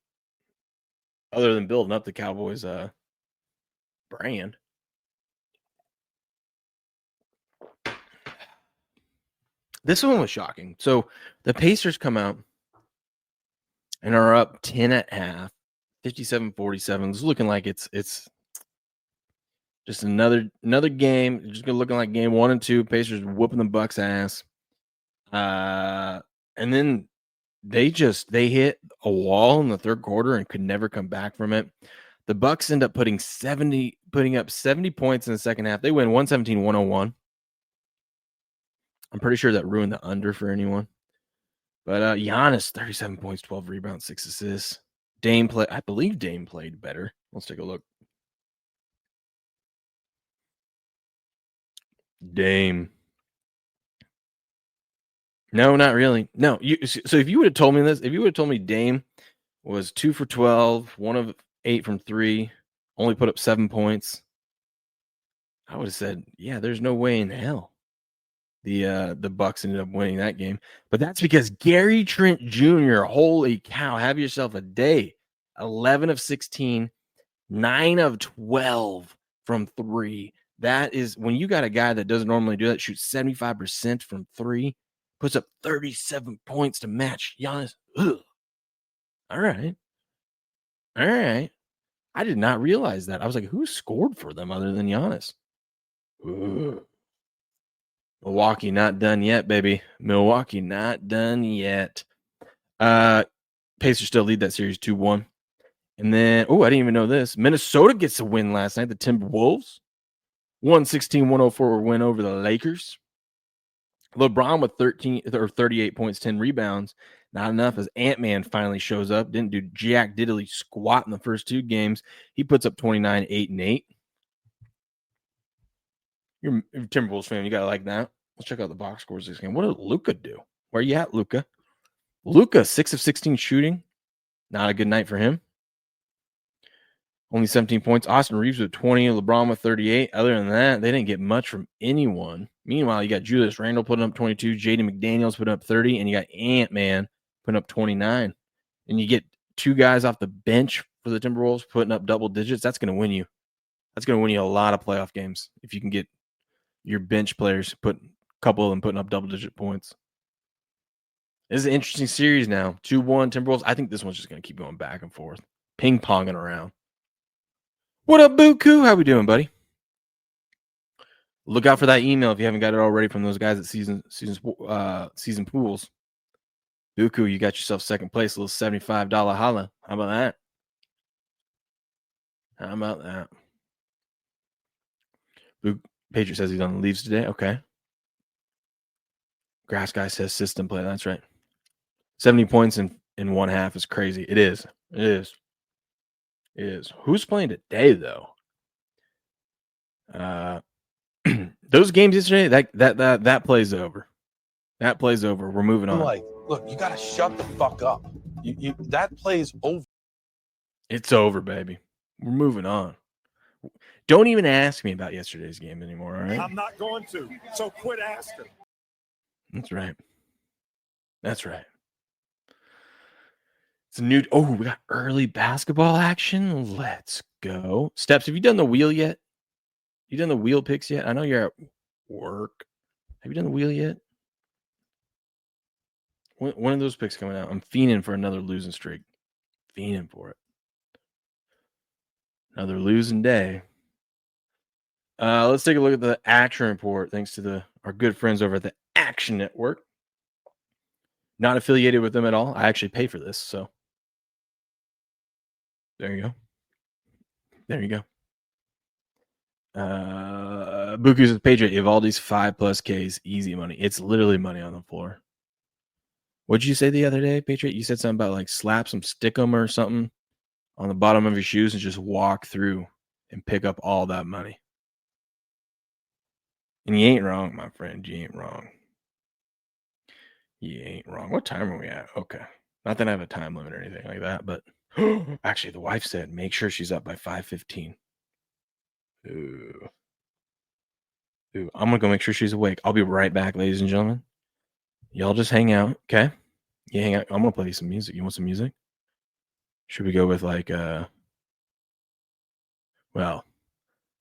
Other than building up the Cowboys brand. This one was shocking. So the Pacers come out and are up 10 at half, 57-47. It's looking like it's just another game. It's just looking like game 1 and 2. Pacers whooping the Bucks ass. And then they hit a wall in the 3rd quarter and could never come back from it. The Bucks end up putting up 70 points in the second half. They win 117-101. I'm pretty sure that ruined the under for anyone. But Giannis, 37 points, 12 rebounds, 6 assists. I believe Dame played better. Let's take a look. Dame No, not really. No. So if you would have told me this, if you would have told me Dame was 2 for 12, 1 of 8 from 3, only put up 7 points, I would have said, yeah, there's no way in hell the Bucks ended up winning that game. But that's because Gary Trent Jr., holy cow, have yourself a day. 11 of 16, 9 of 12 from 3. That is, when you got a guy that doesn't normally do that, shoots 75% from 3, puts up 37 points to match Giannis. Ugh. All right. I did not realize that. I was like, who scored for them other than Giannis? Ugh. Milwaukee not done yet, baby. Milwaukee not done yet. Pacers still lead that series 2-1. And then, I didn't even know this. Minnesota gets a win last night. The Timberwolves 116-104 win over the Lakers. LeBron with 38 points, 10 rebounds. Not enough as Ant-Man finally shows up. Didn't do jack diddly squat in the first 2 games. He puts up 29, 8, and 8. You're a Timberwolves fan. You got to like that. Let's check out the box scores this game. What did Luka do? Where you at, Luka? Luka, 6 of 16 shooting. Not a good night for him. Only 17 points. Austin Reeves with 20. LeBron with 38. Other than that, they didn't get much from anyone. Meanwhile, you got Julius Randle putting up 22. Jaden McDaniels putting up 30. And you got Ant-Man putting up 29. And you get 2 guys off the bench for the Timberwolves putting up double digits. That's going to win you. That's going to win you a lot of playoff games if you can get your bench players, a couple of them putting up double-digit points. This is an interesting series now. 2-1 Timberwolves. I think this one's just going to keep going back and forth. Ping-ponging around. What up, Buku? How we doing, buddy? Look out for that email if you haven't got it already from those guys at Season Pools. Buku, you got yourself second place, a little $75 holla. How about that? Patriot says he's on the leaves today. Okay. Grass Guy says system play. That's right. 70 points in 1 half is crazy. It is. Who's playing today, though? Those games yesterday, that plays over. That plays over. We're moving on. Look, you got to shut the fuck up. That plays over. It's over, baby. We're moving on. Don't even ask me about yesterday's game anymore, all right? I'm not going to, so quit asking. That's right. It's a new. Oh, we got early basketball action. Let's go. Steps, have you done the wheel yet? You done the wheel picks yet? I know you're at work. Have you done the wheel yet? When are those picks coming out? I'm fiending for another losing streak. Fiending for it. Another losing day. Let's take a look at the action report. Thanks to our good friends over at the Action Network. Not affiliated with them at all. I actually pay for this, so there you go. Buku's with Patriot. Evaldi's 5+ Ks, easy money. It's literally money on the floor. What'd you say the other day, Patriot? You said something about like slap some stickum or something on the bottom of your shoes and just walk through and pick up all that money. And you ain't wrong, my friend. You ain't wrong. What time are we at? Okay. Not that I have a time limit or anything like that, but actually the wife said make sure she's up by 5:15. Ooh. I'm going to go make sure she's awake. I'll be right back, ladies and gentlemen. Y'all just hang out, okay? You hang out. I'm going to play you some music. You want some music? Should we go with like, well,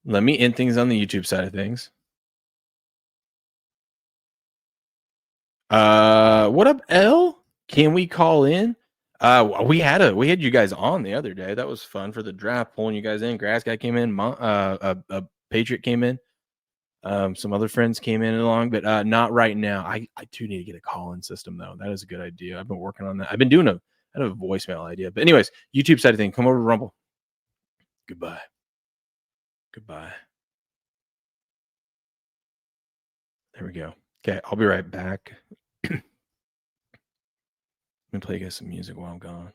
let me end things on the YouTube side of things. What up, L? Can we call in? We had you guys on the other day. That was fun for the draft, pulling you guys in. Grass Guy came in. Patriot came in. Some other friends came in along, but not right now. I do need to get a call-in system though. That is a good idea. I've been working on that. I've been doing I have a voicemail idea, but anyways, YouTube side of thing. Come over to Rumble. Goodbye. There we go. Okay, I'll be right back. I'm gonna play you guys some music while I'm gone.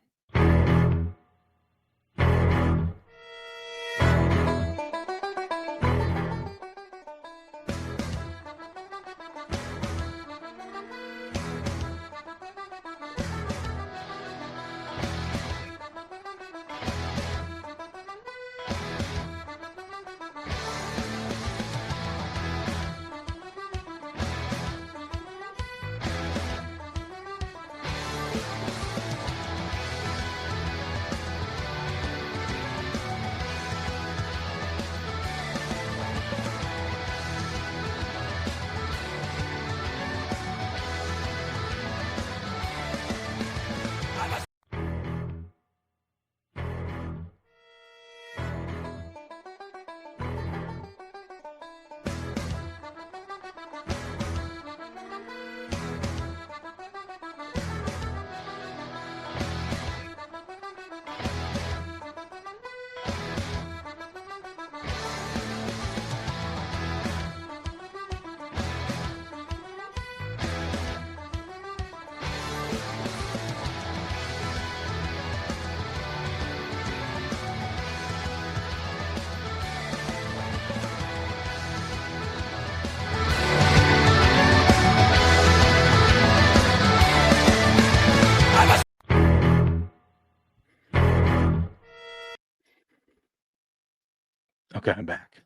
Okay, I'm back.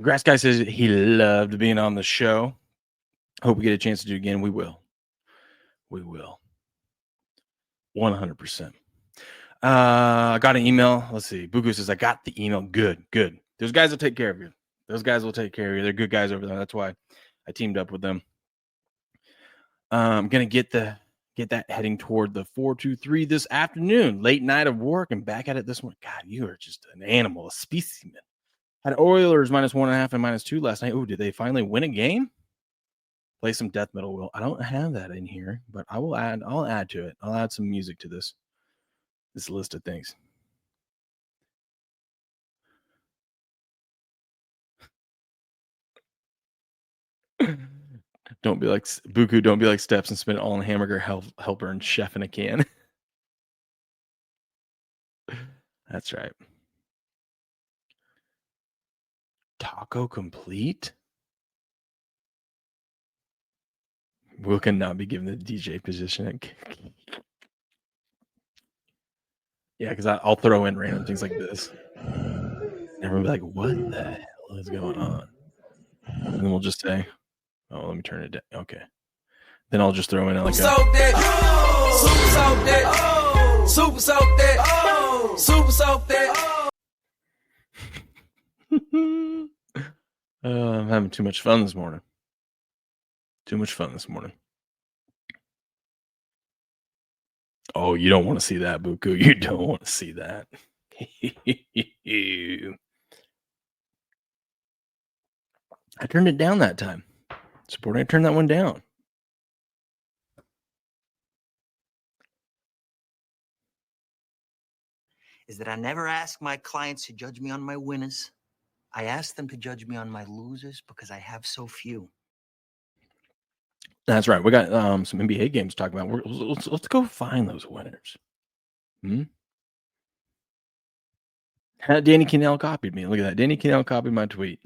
Grass Guy says he loved being on the show. Hope we get a chance to do it again. We will. We will. 100%. I got an email. Let's see. Buku says, I got the email. Good. Those guys will take care of you. They're good guys over there. That's why I teamed up with them. I'm going to get that heading toward the 423 this afternoon. Late night of work and back at it this one. God, you are just an animal, a specimen. Had Oilers -1.5 and -2 last night. Oh, did they finally win a game? Play some death metal, Will. I don't have that in here, but I'll add to it. I'll add some music to this list of things. Don't be like Buku. Don't be like Steps and spend it all on hamburger helper and chef in a can. That's right. Taco complete. Will cannot be given the DJ position. Yeah, because I'll throw in random things like this. And everyone will be like, what the hell is going on? And then we'll just say, oh, let me turn it down. Okay. Then I'll just throw in like Super soak that. Super soak that. Super soak that. I'm having too much fun this morning. Oh, you don't want to see that, Buku. You don't want to see that. I turned it down that time. I turned that one down. Is that I never ask my clients to judge me on my winners. I ask them to judge me on my losers because I have so few. That's right. We got some NBA games to talk about. Let's go find those winners. Danny Cannell copied me. Look at that. Danny Cannell copied my tweet.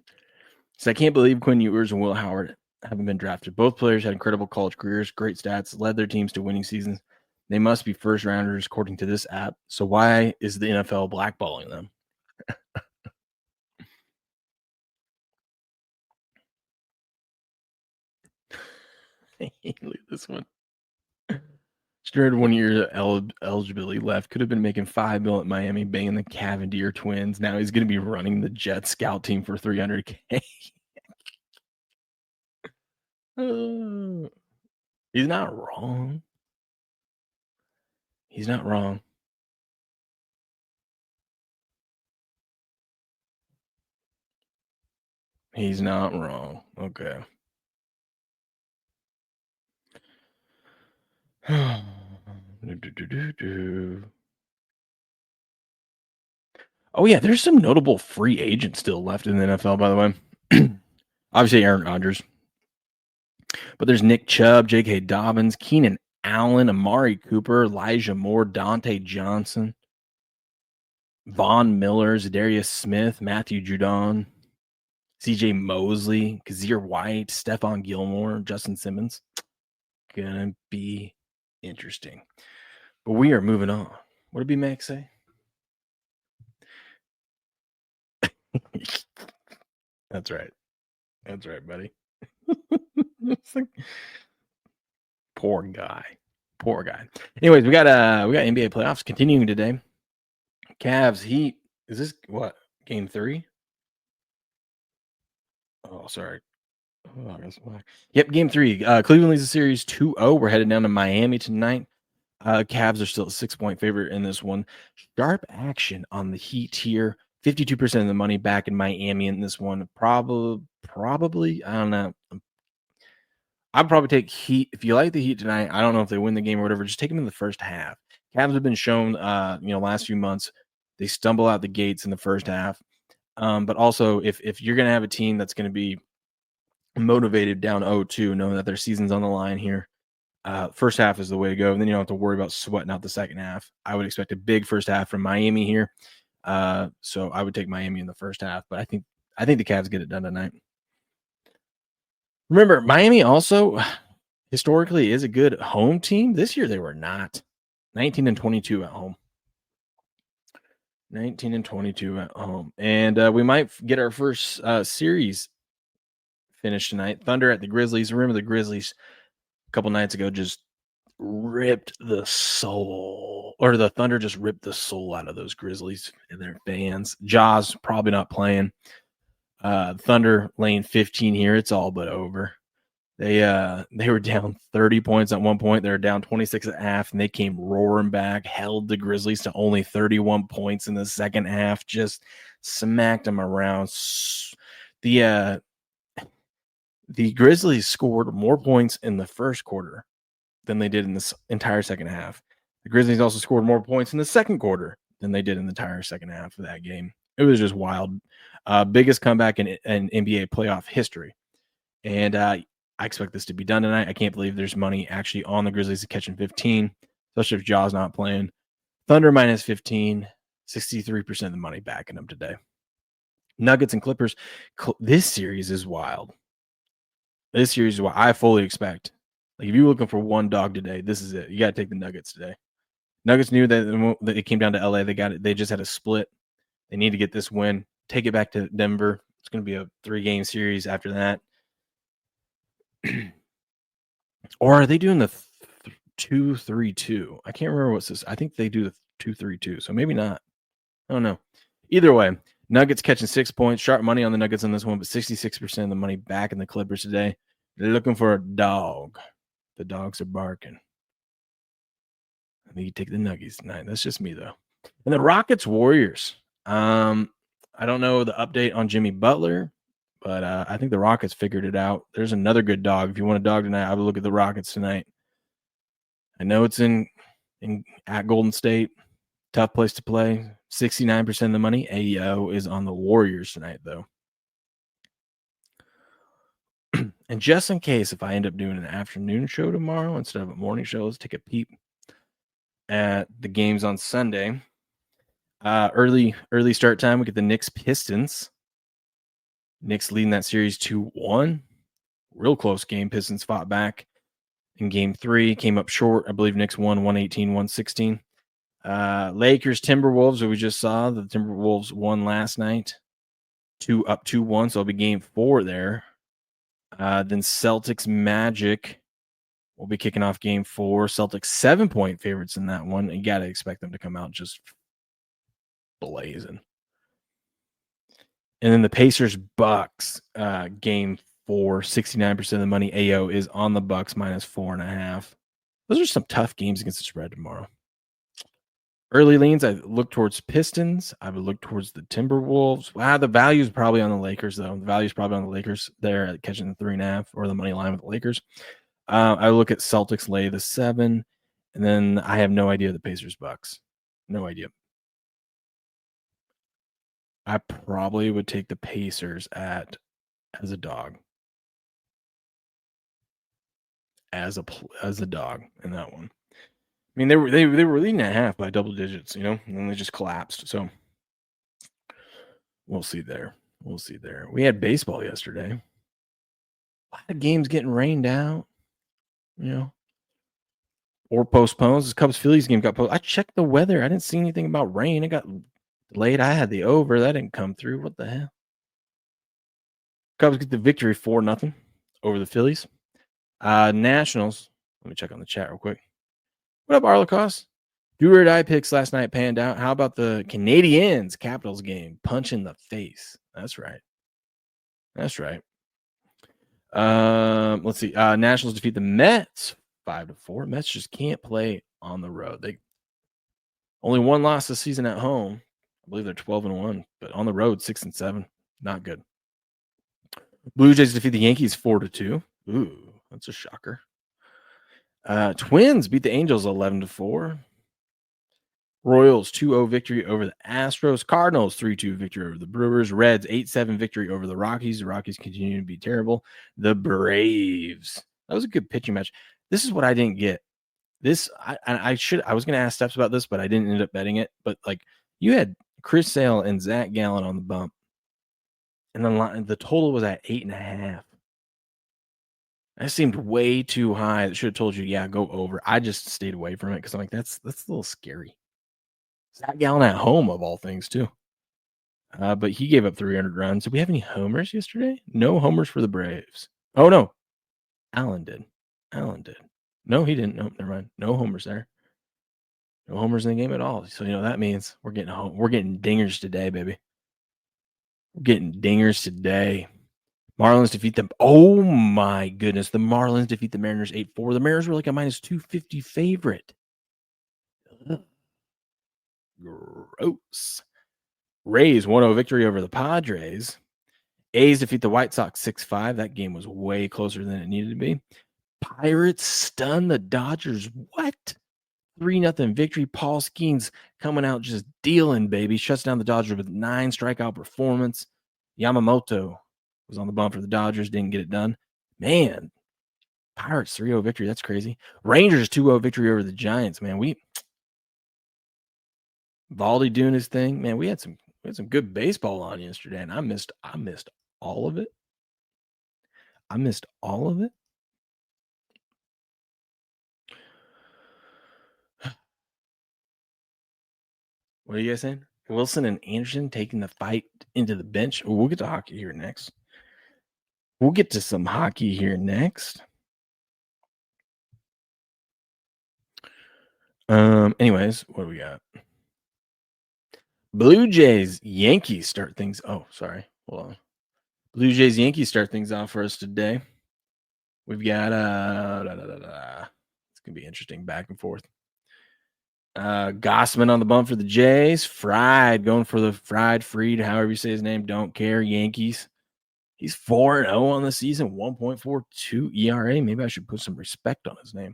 So I can't believe Quinn Ewers and Will Howard haven't been drafted. Both players had incredible college careers, great stats, led their teams to winning seasons. They must be first rounders according to this app. So why is the NFL blackballing them? Look at this one. Shedeur 1 year eligibility left. Could have been making $5 million at Miami, banging the Cavendier twins. Now he's going to be running the Jets scout team for $300K. He's not wrong. He's not wrong. He's not wrong. Okay. Oh, yeah, there's some notable free agents still left in the NFL, by the way. Obviously, Aaron Rodgers. But there's Nick Chubb, J.K. Dobbins, Keenan Allen, Amari Cooper, Elijah Moore, Dante Johnson, Von Miller, Zadarius Smith, Matthew Judon, C.J. Mosley, Kazir White, Stephon Gilmore, Justin Simmons. Gonna be interesting. But we are moving on. What did B-Max say? That's right. That's right, buddy. It's like, poor guy. Anyways, we got NBA playoffs continuing today. Cavs, Heat. Is this what? Game 3? Oh, sorry. Oh, yep, game 3. Cleveland leads the series 2-0. We're headed down to Miami tonight. Cavs are still a 6-point favorite in this one. Sharp action on the Heat here. 52% of the money back in Miami in this one. Probably, I don't know. I'd probably take Heat. If you like the Heat tonight, I don't know if they win the game or whatever, just take them in the first half. Cavs have been shown, last few months, they stumble out the gates in the first half. But also, if you're going to have a team that's going to be motivated down 0-2, knowing that their season's on the line here, first half is the way to go. And then you don't have to worry about sweating out the second half. I would expect a big first half from Miami here. So I would take Miami in the first half, but I think the Cavs get it done tonight. Remember, Miami also historically is a good home team. This year they were not. 19-22 at home. 19-22 at home. And we might get our first series finished tonight. Thunder at the Grizzlies. Remember the Grizzlies a couple nights ago just ripped the soul, or the Thunder just ripped the soul out of those Grizzlies and their fans. Jaws probably not playing. Thunder laying 15 here. It's all but over. They were down 30 points at one point. They were down 26 at half, and they came roaring back, held the Grizzlies to only 31 points in the second half, just smacked them around. The Grizzlies scored more points in the first quarter than they did in this entire second half. The Grizzlies also scored more points in the second quarter than they did in the entire second half of that game. It was just wild. Biggest comeback in NBA playoff history. And I expect this to be done tonight. I can't believe there's money actually on the Grizzlies to catching 15, especially if Jaw's not playing. Thunder minus 15, 63% of the money backing them today. Nuggets and Clippers. This series is wild. This series is what I fully expect. Like, if you're looking for one dog today, this is it. You got to take the Nuggets today. Nuggets knew that it came down to LA. They got it. They just had a split. They need to get this win. Take it back to Denver. It's going to be a 3-game series after that. Or are they doing the 2-3-2? I can't remember what's this. I think they do the 2-3-2. So maybe not. I don't know. Either way, Nuggets catching 6 points. Sharp money on the Nuggets on this one, but 66% of the money back in the Clippers today. They're looking for a dog. The dogs are barking. I think you take the Nuggets tonight. That's just me, though. And the Rockets Warriors. I don't know the update on Jimmy Butler, but I think the Rockets figured it out. There's another good dog. If you want a dog tonight, I would look at the Rockets tonight. I know it's at Golden State. Tough place to play. 69% of the money. AO is on the Warriors tonight, though. And just in case, if I end up doing an afternoon show tomorrow instead of a morning show, let's take a peep at the games on Sunday. Early start time. We get the Knicks Pistons. Knicks leading that series 2-1. Real close game. Pistons fought back in game 3. Came up short. I believe Knicks won 118-116. Lakers Timberwolves, that we just saw. The Timberwolves won last night. 2-1. So it'll be game 4 there. Then Celtics Magic will be kicking off game 4. Celtics 7-point favorites in that one. You got to expect them to come out just blazing. And then the Pacers Bucks game 4, 69% of the money. AO is on the Bucks minus 4.5. Those are some tough games against the spread tomorrow. Early leans, I look towards Pistons. I would look towards the Timberwolves. Wow, the value is probably on the Lakers, though. The value is probably on the Lakers. They're catching the 3.5 or the money line with the Lakers. I look at Celtics lay the 7, and then I have no idea the Pacers Bucks. No idea. I probably would take the Pacers as a dog. As a dog in that one. I mean, they were leading at half by double digits, and then they just collapsed. So we'll see there. We had baseball yesterday. A lot of games getting rained out, or postponed. This Cubs Phillies game got postponed. I checked the weather. I didn't see anything about rain. It got delayed. I had the over. That didn't come through. What the hell? Cubs get the victory 4-0 over the Phillies. Nationals. Let me check on the chat real quick. What up, Arlacos? Do or die picks last night panned out. How about the Canadiens Capitals game? Punch in the face. That's right. Let's see. Nationals defeat the Mets 5-4. Mets just can't play on the road. They only one loss this season at home. I believe they're 12-1, but on the road 6-7. Not good. Blue Jays defeat the Yankees 4-2. Ooh, that's a shocker. Twins beat the Angels 11-4. Royals 2-0 victory over the Astros. Cardinals 3-2 victory over the Brewers. Reds 8-7 victory over the Rockies. The Rockies continue to be terrible. The Braves. That was a good pitching match. This is what I didn't get. I was going to ask Steps about this, but I didn't end up betting it. But you had Chris Sale and Zach Gallen on the bump, and the total was at 8.5. That seemed way too high. It should have told you, yeah, go over. I just stayed away from it because I'm like, that's a little scary. Zach Gallen at home, of all things, too. But he gave up 300 runs. Did we have any homers yesterday? No homers for the Braves. Oh, no. Allen did. No, he didn't. No, never mind. No homers there. No homers in the game at all. So, that means we're getting home. We're getting dingers today, baby. We're getting dingers today. Marlins defeat them. Oh, my goodness. The Marlins defeat the Mariners 8-4. The Mariners were like a minus 250 favorite. Gross. Rays 1-0 victory over the Padres. A's defeat the White Sox 6-5. That game was way closer than it needed to be. Pirates stun the Dodgers. What? 3-0 victory. Paul Skeens coming out just dealing, baby. Shuts down the Dodgers with 9 strikeout performance. Yamamoto was on the bump for the Dodgers. Didn't get it done. Man, Pirates 3-0 victory. That's crazy. Rangers 2-0 victory over the Giants, man. Valdi doing his thing. Man, we had some good baseball on yesterday, and I missed all of it. What are you guys saying? Wilson and Anderson taking the fight into the bench. We'll get to hockey here next. We'll get to some hockey here next. Anyways, what do we got? Blue Jays, Yankees start things. Oh, sorry. Hold on. Blue Jays, Yankees start things off for us today. We've got it's gonna be interesting back and forth. Gossman on the bump for the Jays. Fried going for the Freed, however you say his name. Don't care. Yankees. He's 4-0 on the season, 1.42 ERA. Maybe I should put some respect on his name.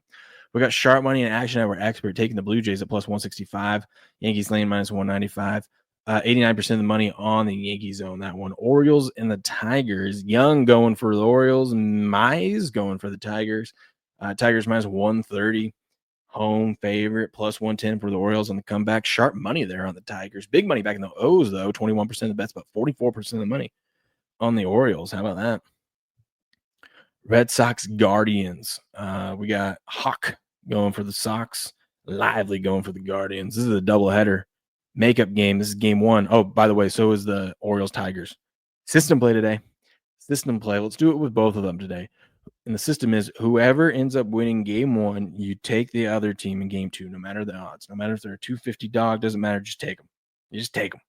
We got Sharp Money and Action Network Expert taking the Blue Jays at plus 165. Yankees laying minus 195. 89% of the money on the Yankees on that one. Orioles and the Tigers. Young going for the Orioles. Mize going for the Tigers. Tigers minus 130. Home favorite, plus 110 for the Orioles on the comeback. Sharp money there on the Tigers. Big money back in the O's, though. 21% of the bets, but 44% of the money on the Orioles. How about that? Red Sox Guardians. We got Hawk going for the Sox. Lively going for the Guardians. This is a doubleheader makeup game. This is game 1. Oh, by the way, so is the Orioles Tigers. System play today. System play. Let's do it with both of them today. And the system is whoever ends up winning game 1, you take the other team in game 2, no matter the odds. No matter if they're a 250 dog, doesn't matter. Just take them. You just take them.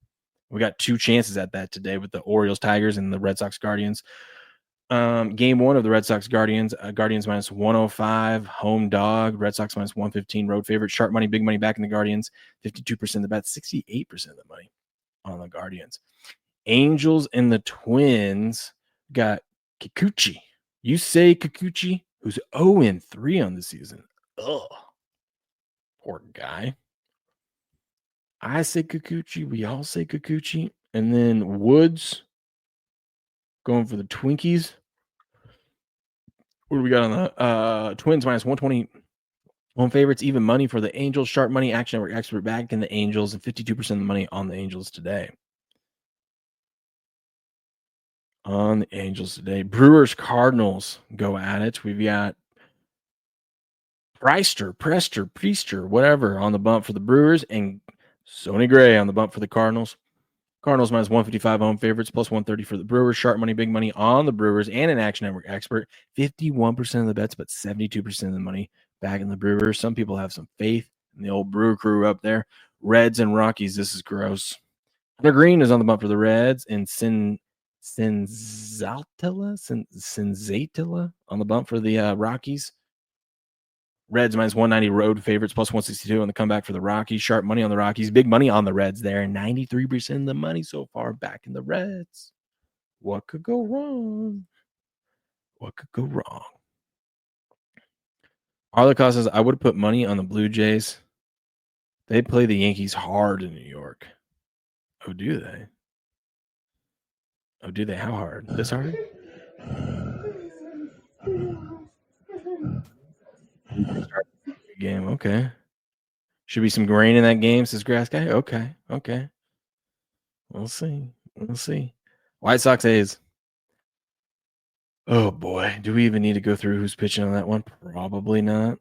We got 2 chances at that today with the Orioles Tigers and the Red Sox Guardians. Game 1 of the Red Sox Guardians. Guardians minus 105. Home dog. Red Sox minus 115. Road favorite. Sharp money. Big money back in the Guardians. 52% of the bet. 68% of the money on the Guardians. Angels and the Twins got Kikuchi. You say Kikuchi, who's 0-3 on the season. Ugh. Poor guy. I say Kikuchi. We all say Kikuchi. And then Woods going for the Twinkies. What do we got on the Twins minus 120 home favorites? Even money for the Angels. Sharp money. Action Network Expert back in the Angels. And 52% of the money on the Angels today. On the Angels today. Brewers Cardinals go at it. We've got Priester, whatever, on the bump for the Brewers, and Sonny Gray on the bump for the Cardinals. Cardinals minus 155 home favorites, plus 130 for the Brewers. Sharp money, big money on the Brewers, and an Action Network Expert. 51% of the bets, but 72% of the money back in the Brewers. Some people have some faith in the old Brewer crew up there. Reds and Rockies, this is gross. Hunter Green is on the bump for the Reds, and Senzatila on the bump for the Rockies. Reds minus 190 road favorites, plus 162 on the comeback for the Rockies. Sharp money on the Rockies. Big money on the Reds there. 93% of the money so far back in the Reds. What could go wrong? Arlica says, I would have put money on the Blue Jays. They play the Yankees hard in New York. Oh, do they? How hard? This hard? Game. Okay. Should be some rain in that game, says Grass Guy. Okay. We'll see. White Sox A's. Oh boy. Do we even need to go through who's pitching on that one? Probably not.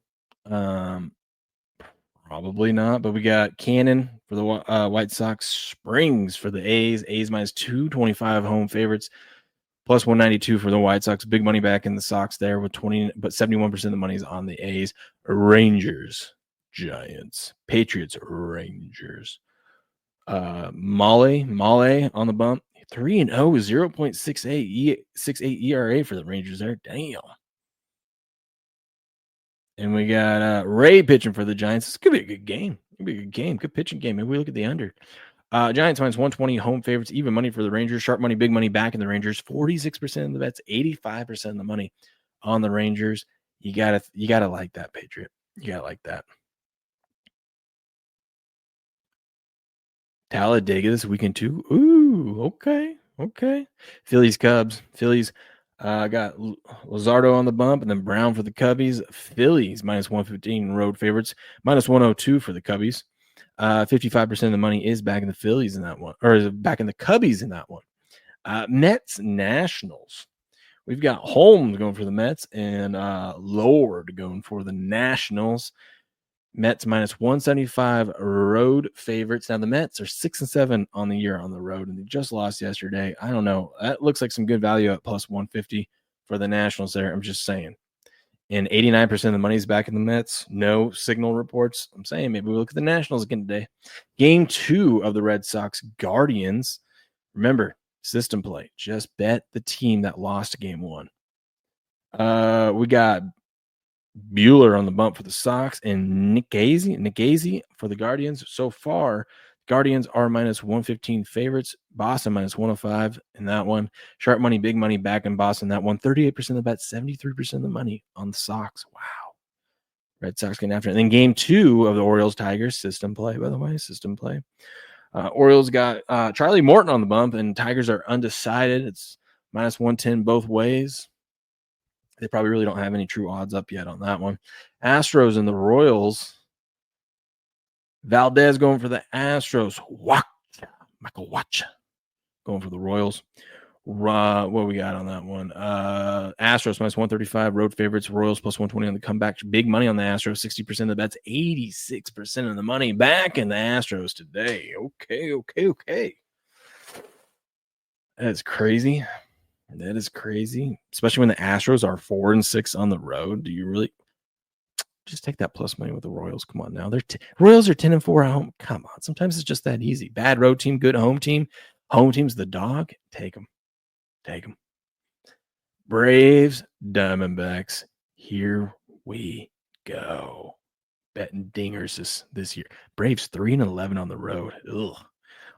Probably not, but we got Cannon for the White Sox, Springs for the A's. A's minus 225 home favorites, plus 192 for the White Sox. Big money back in the Sox there with 20, but 71% of the money is on the A's. Rangers, Giants, Patriots, Rangers. Male on the bump. 3-0, 0.68 ERA for the Rangers there. Damn. And we got Ray pitching for the Giants. This could be a good game. Could be a good game. Good pitching game. Maybe we look at the under. Giants minus 120 home favorites. Even money for the Rangers. Sharp money, big money back in the Rangers. 46% of the bets, 85% of the money on the Rangers. You gotta like that, Patriot. You gotta like that. Talladega this weekend too. Ooh, okay. Phillies, Cubs. Phillies got Luzardo on the bump and then Brown for the Cubbies. Phillies minus 115 road favorites, minus 102 for the Cubbies. 55% of the money is back in the Phillies in that one, or is back in the Cubbies in that one. Mets, Nationals. We've got Holmes going for the Mets and Lord going for the Nationals. Mets minus 175 road favorites. Now the Mets are 6-7 on the year on the road, and they just lost yesterday. I don't know. That looks like some good value at plus 150 for the Nationals there. I'm just saying. And 89% of the money is back in the Mets. No signal reports. I'm saying maybe we look at the Nationals again today. Game 2 of the Red Sox Guardians. Remember, system play. Just bet the team that lost game 1. We got Bueller on the bump for the Sox and Nick Gazy for the Guardians. So far, Guardians are minus 115 favorites. Boston minus 105 in that one. Sharp money, big money back in Boston. That one, 38% of the bet, 73% of the money on the Sox. Wow. Red Sox getting after it. And then game 2 of the Orioles-Tigers, system play, by the way, system play. Orioles got Charlie Morton on the bump, and Tigers are undecided. It's minus 110 both ways. They probably really don't have any true odds up yet on that one. Astros and the Royals. Valdez going for the Astros. Michael Watch going for the Royals. What we got on that one? Astros minus 135 road favorites. Royals plus 120 on the comeback. Big money on the Astros. 60% of the bets. 86% of the money back in the Astros today. Okay. That's crazy. That is crazy, especially when the Astros are 4-6 on the road. Do you really just take that plus money with the Royals? Come on now. Royals are 10-4 at home. Come on. Sometimes it's just that easy. Bad road team, good home team. Home team's the dog. Take them. Braves, Diamondbacks. Here we go. Betting dingers this year. Braves 3-11 on the road. Ugh.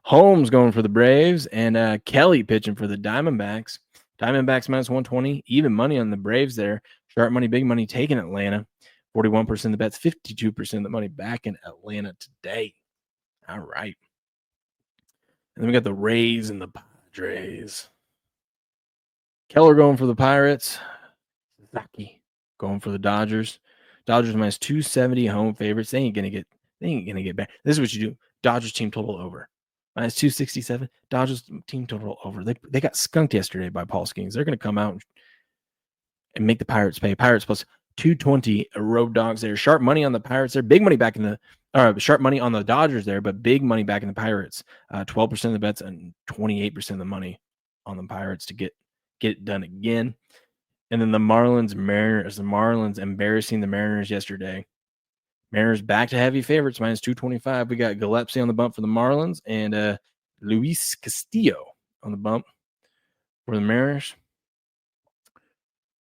Holmes going for the Braves and Kelly pitching for the Diamondbacks. Diamondbacks minus 120, even money on the Braves there. Sharp money, big money taking Atlanta. 41% of the bets, 52% of the money back in Atlanta today. All right. And then we got the Rays and the Padres. Keller going for the Pirates. Zaki going for the Dodgers. Dodgers minus 270 home favorites. They ain't gonna get back. This is what you do. Dodgers team total over. Minus 267. Dodgers team total over. They got skunked yesterday by Paul Skeens. They're going to come out and make the Pirates pay. Pirates plus 220 road dogs there. Sharp money on the Pirates there. Big money back in the sharp money on the Dodgers there, but big money back in the Pirates. 12% of the bets and 28% of the money on the Pirates to get it done again. And then the Marlins, Mariners. The Marlins embarrassing the Mariners yesterday. Mariners back to heavy favorites, minus 225. We got Gillespie on the bump for the Marlins and Luis Castillo on the bump for the Mariners.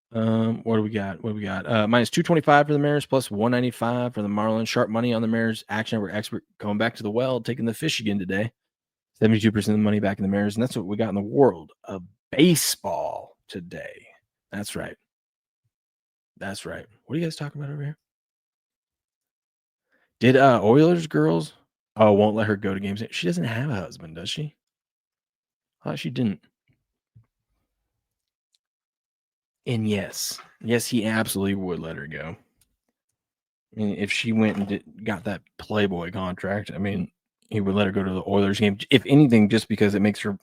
What do we got? Minus 225 for the Mariners, plus 195 for the Marlins. Sharp money on the Mariners. Action Network expert going back to the well, taking the fish again today. 72% of the money back in the Mariners. And that's what we got in the world of baseball today. That's right. What are you guys talking about over here? Did Oilers girls won't let her go to games? She doesn't have a husband, does she? I thought she didn't. And yes, he absolutely would let her go. I mean, if she went and got that Playboy contract, I mean, he would let her go to the Oilers game. If anything, just because it makes her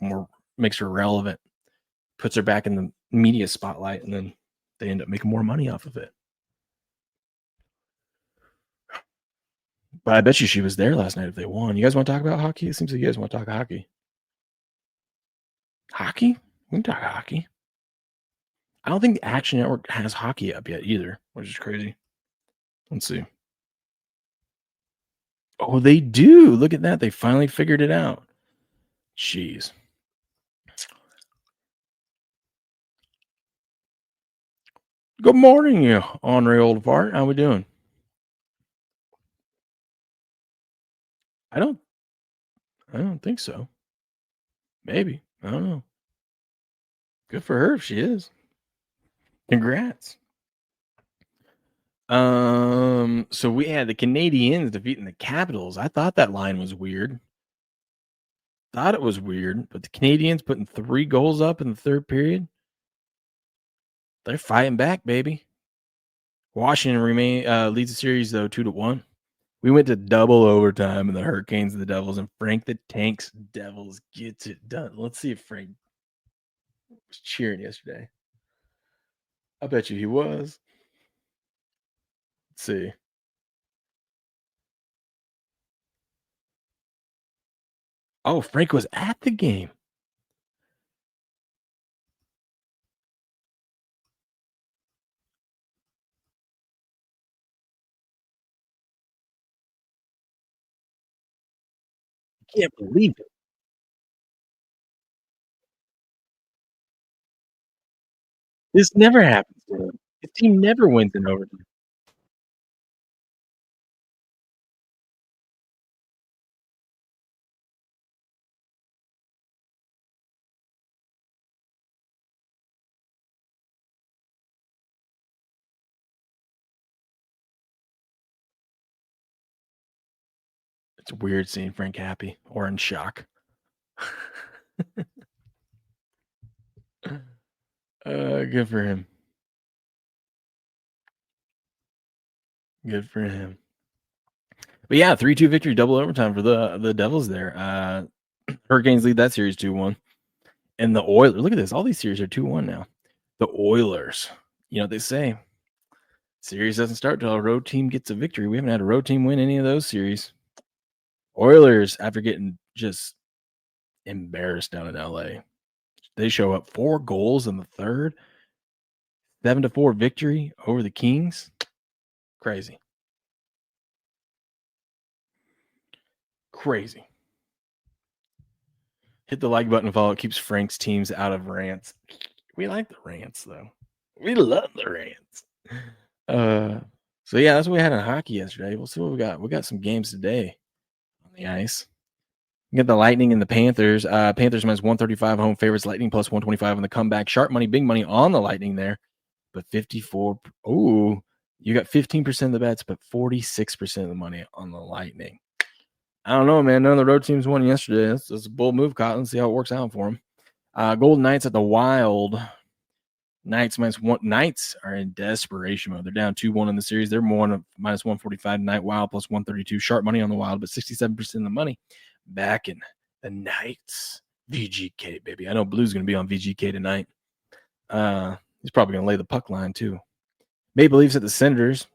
relevant, puts her back in the media spotlight, and then they end up making more money off of it. But I bet you she was there last night if they won. You guys want to talk about hockey? It seems like you guys want to talk hockey. Hockey? We can talk hockey. I don't think the Action Network has hockey up yet either, which is crazy. Let's see. Oh, they do. Look at that. They finally figured it out. Jeez. Good morning, you Henri Old Fart. How we doing? I don't think so. Maybe. I don't know. Good for her if she is. Congrats. So we had the Canadiens defeating the Capitals. I thought that line was weird. Thought it was weird, but the Canadiens putting 3 goals up in the third period. They're fighting back, baby. Washington leads the series though 2-1. We went to double overtime, and the Hurricanes and the Devils, and Frank the Tank's Devils gets it done. Let's see if Frank was cheering yesterday. I bet you he was. Let's see. Oh, Frank was at the game. I can't believe it. This never happens to him. His team never wins in overtime. It's weird seeing Frank happy or in shock. Good for him. Good for him. But yeah, 3-2 victory, double overtime for the Devils there. Hurricanes lead that series 2-1. And the Oilers, look at this. All these series are 2-1 now. The Oilers, you know what they say. Series doesn't start till a road team gets a victory. We haven't had a road team win any of those series. Oilers, after getting just embarrassed down in LA, they show up 4 goals in the third. 7-4 victory over the Kings. Crazy. Crazy. Hit the like button and follow. It keeps Frank's teams out of rants. We like the rants, though. We love the rants. So yeah, that's what we had in hockey yesterday. We'll see what we got. We got some games today on the ice. We got the Lightning and the Panthers. Panthers minus 135 home favorites. Lightning plus 125 on the comeback. Sharp money, big money on the Lightning there. But 54. Oh, you got 15% of the bets, but 46% of the money on the Lightning. I don't know, man. None of the road teams won yesterday. That's a bold move, Cotton. See how it works out for them. Golden Knights at the Wild. Knights minus 1. Knights are in desperation mode. They're down 2-1 in the series. They're minus 145. Night Wild plus 132. Sharp money on the Wild, but 67% of the money back in the Knights. VGK, baby. I know Blue's going to be on VGK tonight. He's probably going to lay the puck line, too. Maple Leafs at the Senators.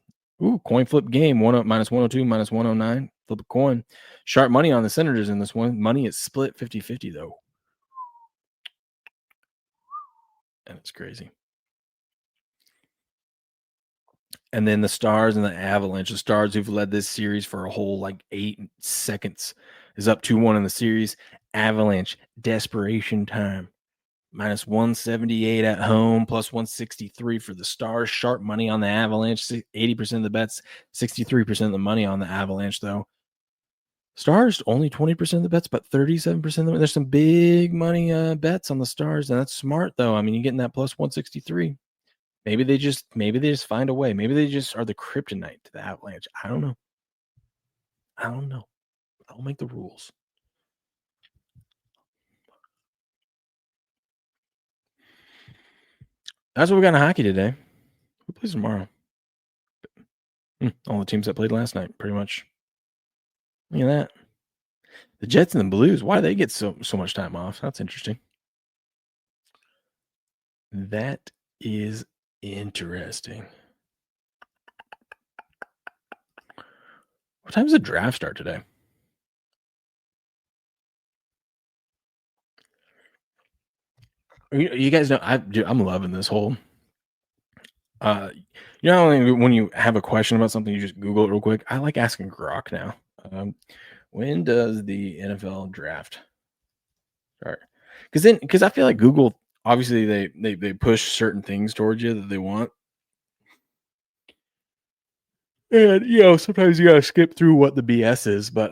Ooh, coin flip game. Minus 102, minus 109. Flip a coin. Sharp money on the Senators in this one. Money is split 50-50, though. And it's crazy. And then the Stars and the Avalanche. The Stars, who've led this series for a whole 8 seconds, is up 2-1 in the series. Avalanche, desperation time. Minus 178 at home, plus 163 for the Stars. Sharp money on the Avalanche. 80% of the bets, 63% of the money on the Avalanche, though. Stars, only 20% of the bets, but 37% of them. There's some big money bets on the Stars, and that's smart, though. I mean, you're getting that plus 163. Maybe they just find a way. Maybe they just are the kryptonite to the Avalanche. I don't know. I'll make the rules. That's what we got in hockey today. Who plays tomorrow? All the teams that played last night, pretty much. Look at that. The Jets and the Blues. Why do they get so much time off? That's interesting. That is interesting. What time does the draft start today? You guys know I'm loving this whole. You know, when you have a question about something, you just Google it real quick. I like asking Grok now. When does the NFL draft start? Because I feel like Google, obviously they push certain things towards you that they want, and sometimes you gotta skip through what the BS is, but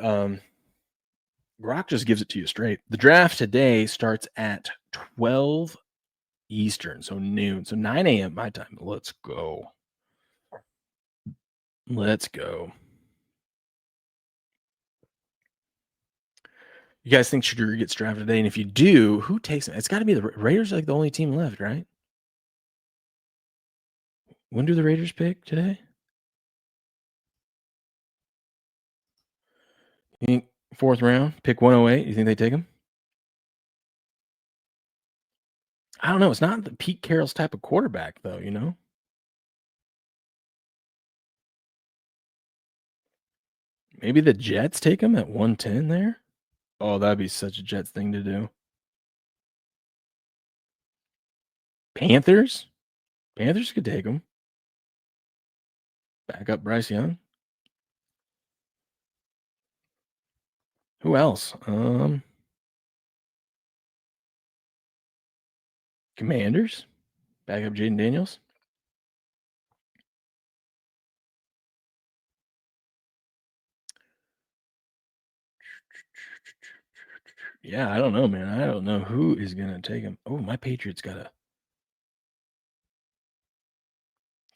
Grok just gives it to you straight. The draft today starts at 12 Eastern, so noon, so 9 a.m. my time. Let's go. Let's go. You guys think Shedeur gets drafted today? And if you do, who takes him? It's got to be the Raiders, like the only team left, right? When do the Raiders pick today? You think fourth round, pick 108? You think they take him? I don't know. It's not the Pete Carroll's type of quarterback, though, you know? Maybe the Jets take him at 110 there? Oh, that'd be such a Jets thing to do. Panthers? Panthers could take him. Back up Bryce Young. Who else? Commanders. Back up Jaden Daniels. Yeah, I don't know, man. I don't know who is going to take him. Oh, my Patriots got a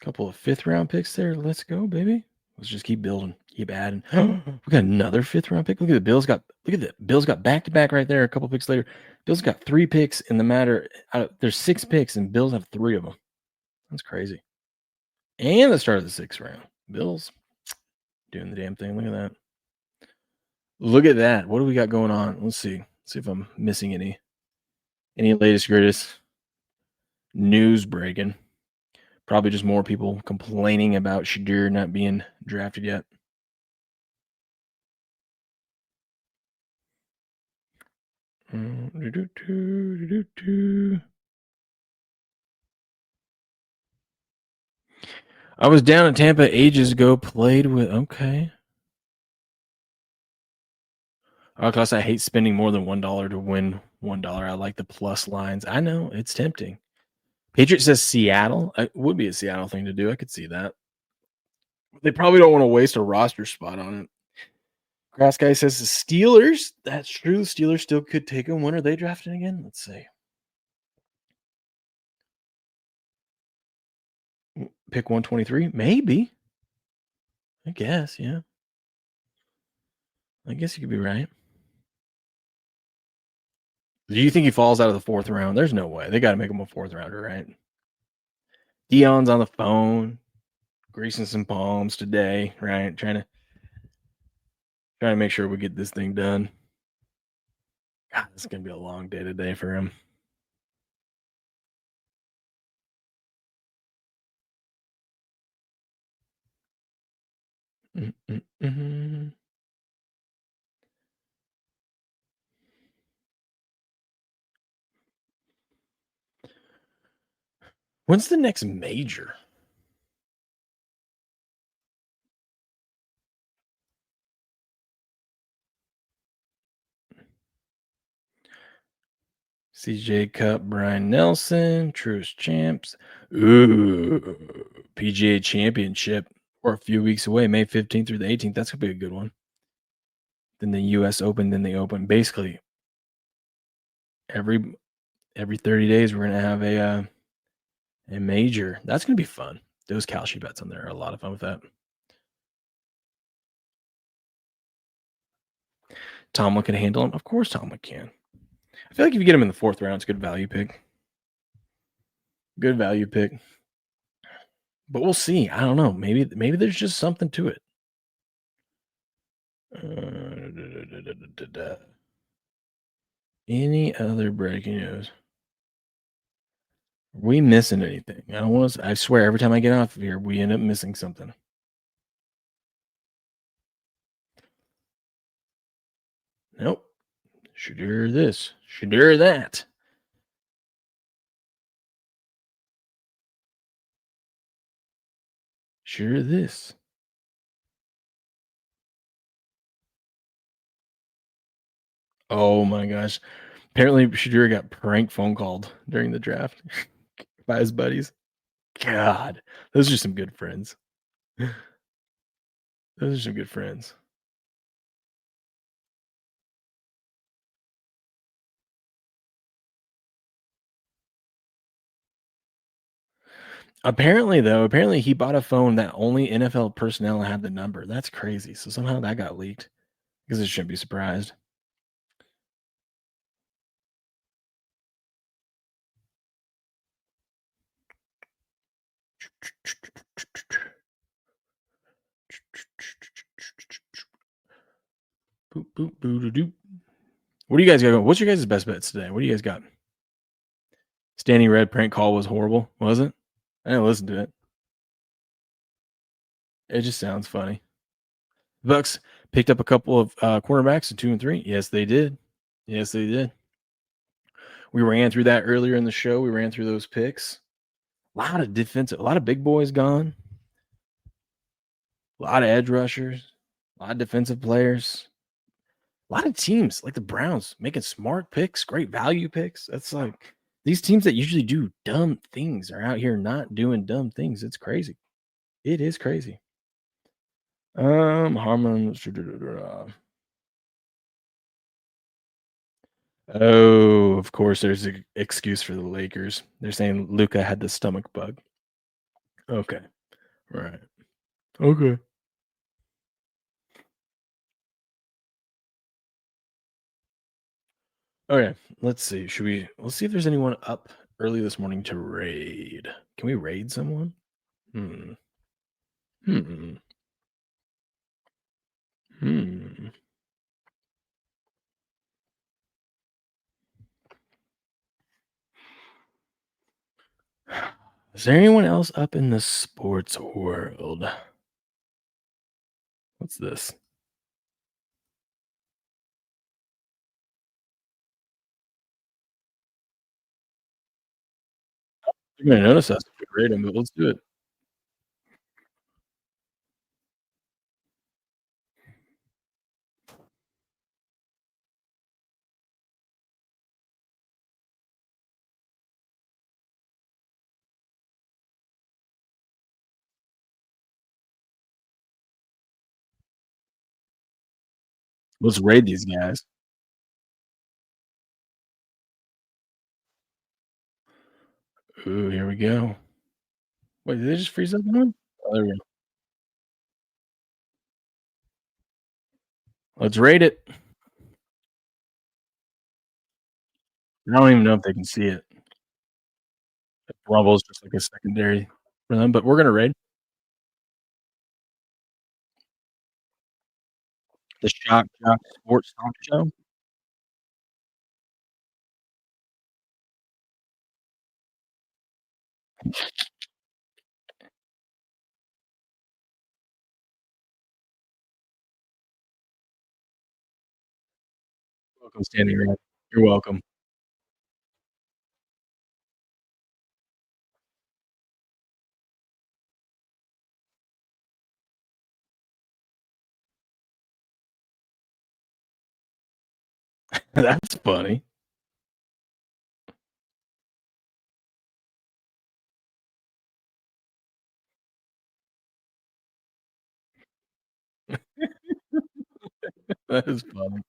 couple of fifth-round picks there. Let's go, baby. Let's just keep building, keep adding. We got another fifth-round pick. Look at the Bills got. Look at the Bills got back-to-back right there. A couple picks later, Bills got 3 picks in the matter. There's 6 picks, and Bills have 3 of them. That's crazy. And the start of the 6th round, Bills doing the damn thing. Look at that. Look at that. What do we got going on? Let's see. See if I'm missing any latest greatest news breaking. Probably just more people complaining about Shedeur not being drafted yet. I was down in Tampa ages ago, played with, okay. Because I hate spending more than $1 to win $1. I like the plus lines. I know, it's tempting. Patriot says Seattle. It would be a Seattle thing to do. I could see that. They probably don't want to waste a roster spot on it. Grass Guy says the Steelers. That's true. Steelers still could take him. When are they drafting again? Let's see. Pick 123? Maybe. I guess, yeah. I guess you could be right. Do you think he falls out of the 4th round? There's no way. They got to make him a 4th rounder, right? Dion's on the phone, greasing some palms today, right? Trying to make sure we get this thing done. God, it's gonna be a long day today for him. When's the next major? CJ Cup, Brian Nelson, Truest Champs. Ooh, PGA Championship. We're a few weeks away, May 15th through the 18th. That's going to be a good one. Then the U.S. Open, then the Open. Basically, every 30 days, we're going to have a major. That's going to be fun. Those Kalshi bets on there are a lot of fun with that. Tomlin can handle him. Of course Tomlin can. I feel like if you get him in the 4th round, it's a good value pick. Good value pick. But we'll see. I don't know. Maybe there's just something to it. Any other breaking news? Are we missing anything? I don't want to. I swear, every time I get off of here, we end up missing something. Nope. Shedeur this. Shedeur that. Sure this. Oh my gosh. Apparently Shedeur got prank phone called during the draft by his buddies. God, those are some good friends. Those are some good friends. Apparently he bought a phone that only NFL personnel had the number. That's crazy. So somehow that got leaked. Because it shouldn't be surprised. Boop, boop, boo, doo. What do you guys got going? What's your guys' best bets today? What do you guys got? Standing Red prank call was horrible, was it? I didn't listen to it. It just sounds funny. Bucks picked up a couple of quarterbacks at 2 and 3. Yes, they did. Yes, they did. We ran through that earlier in the show. We ran through those picks. A lot of big boys gone. A lot of edge rushers. A lot of defensive players. A lot of teams like the Browns making smart picks, great value picks. That's like these teams that usually do dumb things are out here not doing dumb things. It's crazy. It is crazy. Harmon. Oh, of course, there's an excuse for the Lakers. They're saying Luka had the stomach bug. Okay. Right. Okay. Okay. Let's see. Let's see if there's anyone up early this morning to raid. Can we raid someone? Hmm. Is there anyone else up in the sports world? What's this? You're gonna notice us if we raid him, but let's do it. Let's raid these guys. Ooh, here we go. Wait, did they just freeze up one? Oh, there we go. Let's raid it. I don't even know if they can see it. Rumble's just like a secondary for them, but we're gonna raid. The Shock Jock Sports Talk Show. Welcome, Standing Red. You're welcome. That's funny. That is funny.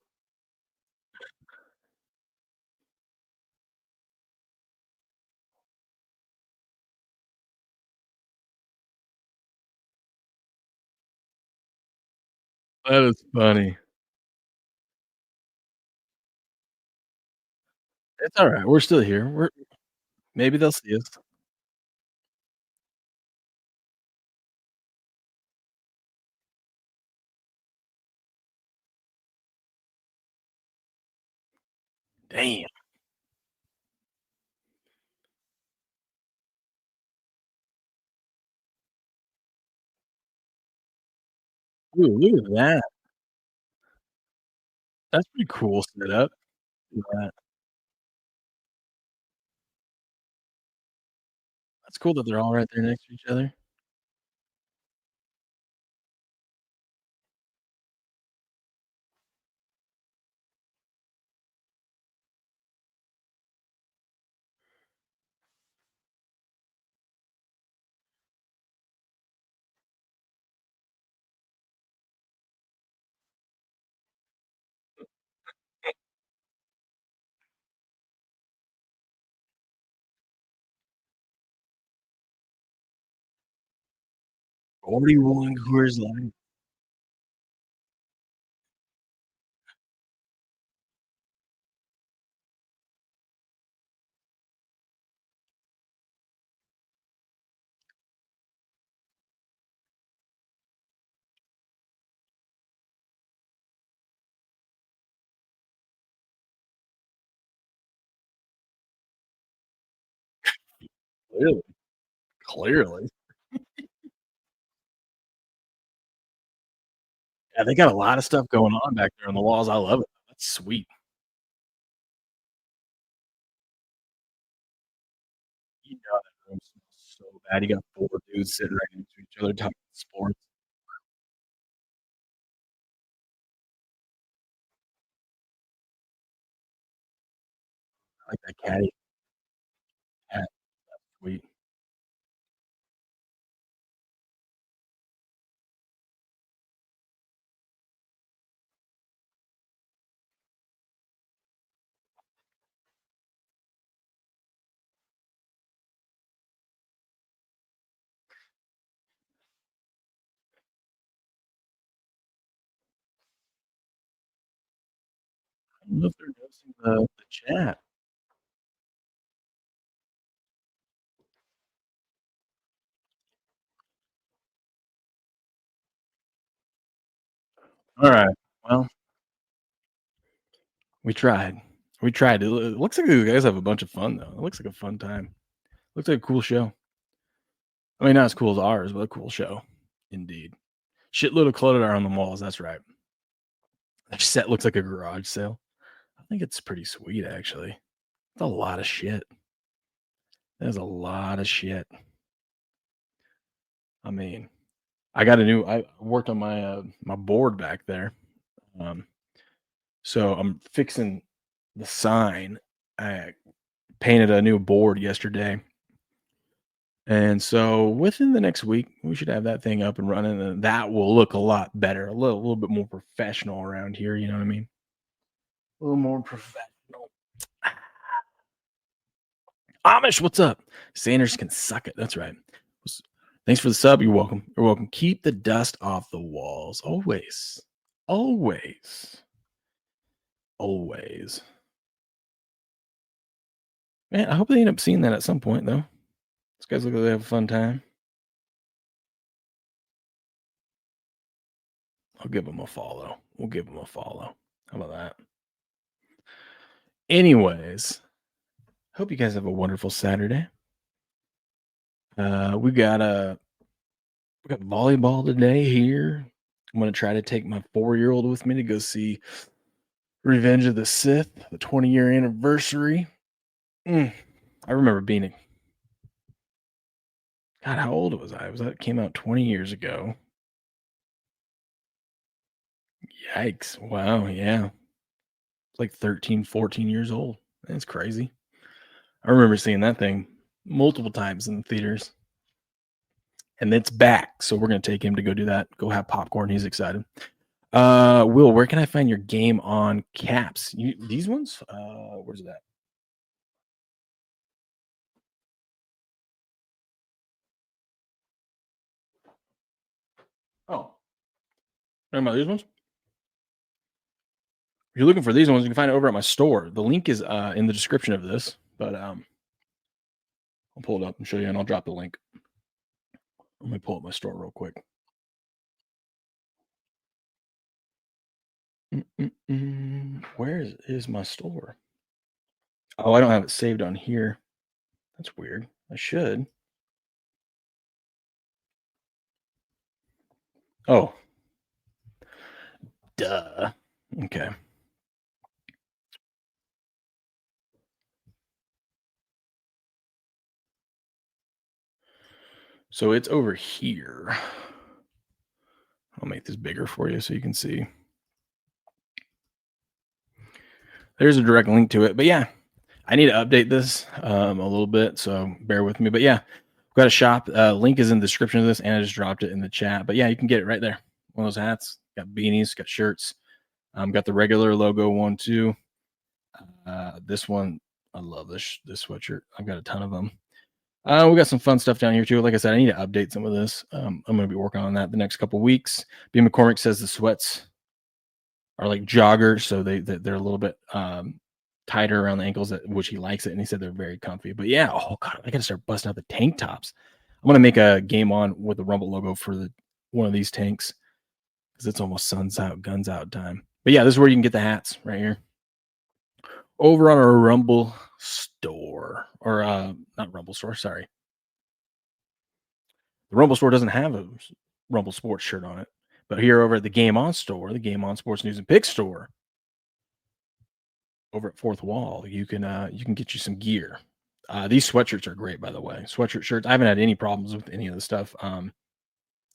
That is funny. It's all right. We're still here. Maybe they'll see us. Damn. Ooh, look at that. That's pretty cool setup. Yeah. That's cool that they're all right there next to each other. $41 Coors Light. Clearly. Clearly. Yeah, they got a lot of stuff going on back there on the walls. I love it. That's sweet. You know that room smells so bad. You got 4 dudes sitting right next to each other talking sports. I like that caddy. Yeah, that's sweet. I don't know if they're noticing the chat. Alright. Well, we tried. We tried. It looks like these guys have a bunch of fun, though. It looks like a fun time. Looks like a cool show. I mean, not as cool as ours, but a cool show. Indeed. Shitload of clutter on the walls. That's right. That set looks like a garage sale. I think it's pretty sweet, actually. It's a lot of shit. There's a lot of shit. I mean, I worked on my my board back there. So I'm fixing the sign. I painted a new board yesterday. And so within the next week, we should have that thing up and running, and that will look a lot better, a little bit more professional around here. You know what I mean? A little more professional. Amish, what's up? Sanders can suck it. That's right. Thanks for the sub. You're welcome. You're welcome. Keep the dust off the walls. Always. Always. Always. Man, I hope they end up seeing that at some point, though. These guys look like they have a fun time. I'll give them a follow. We'll give them a follow. How about that? Anyways, hope you guys have a wonderful Saturday. We got volleyball today here. I'm gonna try to take my 4-year-old with me to go see Revenge of the Sith, the 20-year anniversary. I remember being God, how old was I? It came out 20 years ago. Yikes. Wow, yeah. It's like 13, 14 years old. That's crazy. I remember seeing that thing multiple times in the theaters. And it's back. So we're going to take him to go do that. Go have popcorn. He's excited. Will, where can I find your game on caps? These ones? Where's that? Oh. Remember these ones? If you're looking for these ones, you can find it over at my store. The link is in the description of this, but I'll pull it up and show you, and I'll drop the link. Let me pull up my store real quick. Where is my store? Oh, I don't have it saved on here. That's weird. I should. Oh. Duh. Okay. So it's over here. I'll make this bigger for you so you can see. There's a direct link to it. But yeah, I need to update this a little bit, so bear with me. But yeah, we've got a shop. Link is in the description of this, and I just dropped it in the chat. But yeah, you can get it right there. One of those hats. Got beanies, got shirts. Got the regular logo one too. This one, I love this sweatshirt. I've got a ton of them. We got some fun stuff down here too. Like I said, I need to update some of this. I'm going to be working on that the next couple weeks. B. McCormick says the sweats are like joggers, so they're a little bit tighter around the ankles, which he likes it, and he said they're very comfy. But yeah, oh god, I got to start busting out the tank tops. I'm going to make a game on with the Rumble logo for one of these tanks because it's almost sun's out, guns out time. But yeah, this is where you can get the hats right here. Over on our Rumble store, or not Rumble store, sorry. The Rumble store doesn't have a Rumble Sports shirt on it. But here over at the Game On store, the Game On Sports News and Picks store, over at Fourth Wall, you can get you some gear. These sweatshirts are great, by the way. Sweatshirt shirts. I haven't had any problems with any of the stuff.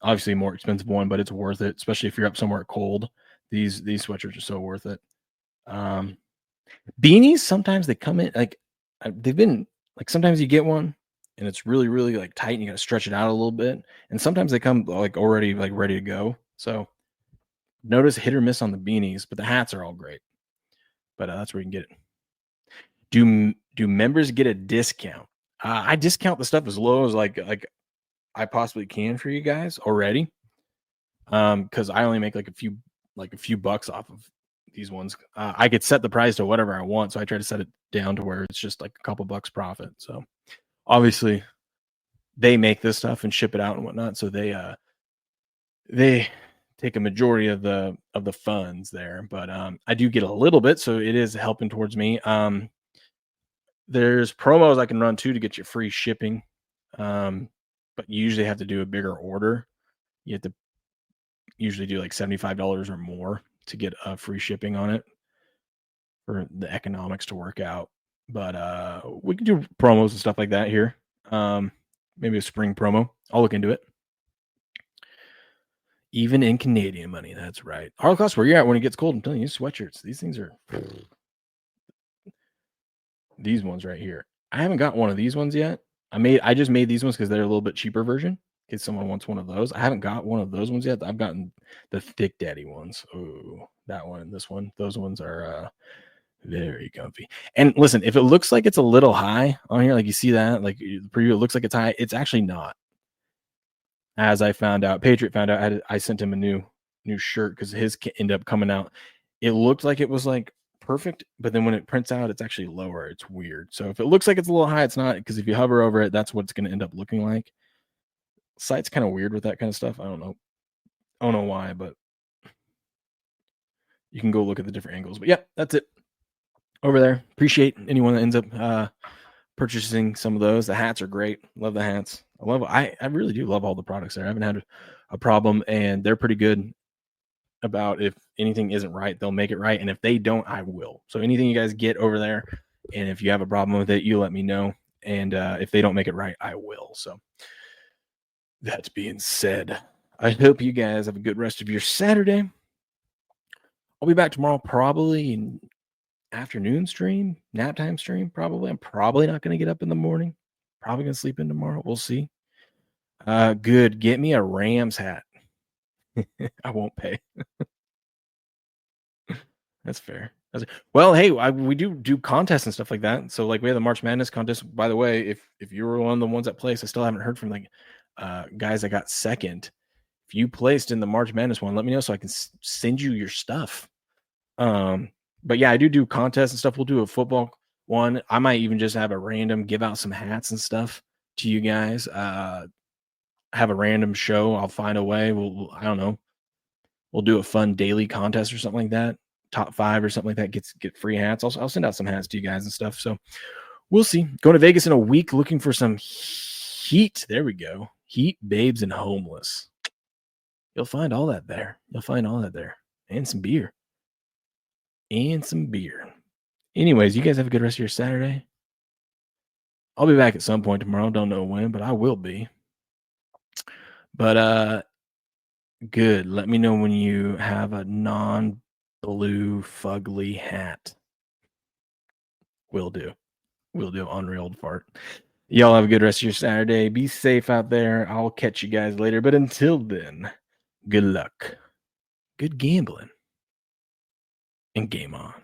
Obviously a more expensive one, but it's worth it, especially if you're up somewhere cold. These sweatshirts are so worth it. Beanies, sometimes they come in like they've been like, sometimes you get one and it's really, really like tight and you got to stretch it out a little bit. And sometimes they come like already like ready to go. So notice hit or miss on the beanies, but the hats are all great. But that's where you can get it. Do members get a discount? I discount the stuff as low as like I possibly can for you guys already. Because I only make like a few bucks off of these ones. I could set the price to whatever I want, so I try to set it down to where it's just like a couple bucks profit. So obviously they make this stuff and ship it out and whatnot, so they take a majority of the funds there. But I do get a little bit, so it is helping towards me. There's promos I can run too to get you free shipping, but you usually have to do a bigger order. You have to usually do like $75 or more to get free shipping on it for the economics to work out. But we can do promos and stuff like that here. Maybe a spring promo. I'll look into it. Even in Canadian money, that's right. Holocaust, where you're at when it gets cold, I'm telling you, sweatshirts. These things are these ones right here. I haven't got one of these ones yet. I just made these ones because they're a little bit cheaper version. In case someone wants one of those. I haven't got one of those ones yet. I've gotten the Thick Daddy ones. Oh, that one and this one. Those ones are very comfy. And listen, if it looks like it's a little high on here, like you see that, like the preview, it looks like it's high. It's actually not. As I found out, Patriot found out, I sent him a new shirt because his ended up coming out. It looked like it was like perfect, but then when it prints out, it's actually lower. It's weird. So if it looks like it's a little high, it's not, because if you hover over it, that's what it's going to end up looking like. Site's kind of weird with that kind of stuff. I don't know why, but you can go look at the different angles. But yeah, that's it over there. Appreciate anyone that ends up purchasing some of those. The hats are great. Love the hats. I really do love all the products there. I haven't had a problem, and they're pretty good about if anything isn't right, they'll make it right. And if they don't, I will. So anything you guys get over there, and if you have a problem with it, you let me know. And if they don't make it right, I will. So that being said, I hope you guys have a good rest of your Saturday. I'll be back tomorrow, probably in afternoon stream, nap time stream, probably. I'm probably not going to get up in the morning. Probably going to sleep in tomorrow. We'll see. Good. Get me a Rams hat. I won't pay. That's fair. Well, hey, we do contests and stuff like that. So like we have the March Madness contest. By the way, if you were one of the ones that placed, I still haven't heard from like guys that got second. If you placed in the March Madness one, let me know so I can send you your stuff. But yeah, I do contests and stuff. We'll do a football one. I might even just have a random give out some hats and stuff to you guys. Have a random show. I'll find a way. I don't know. We'll do a fun daily contest or something like that. Top 5 or something like that. Get free hats. I'll send out some hats to you guys and stuff. So we'll see. Going to Vegas in a week, looking for some heat. There we go. Heat, babes, and homeless. You'll find all that there. And some beer. Anyways, you guys have a good rest of your Saturday. I'll be back at some point tomorrow. Don't know when, but I will be. But good. Let me know when you have a non-blue fugly hat. Will do. Unreal fart. Y'all have a good rest of your Saturday. Be safe out there. I'll catch you guys later. But until then, good luck, good gambling, and game on.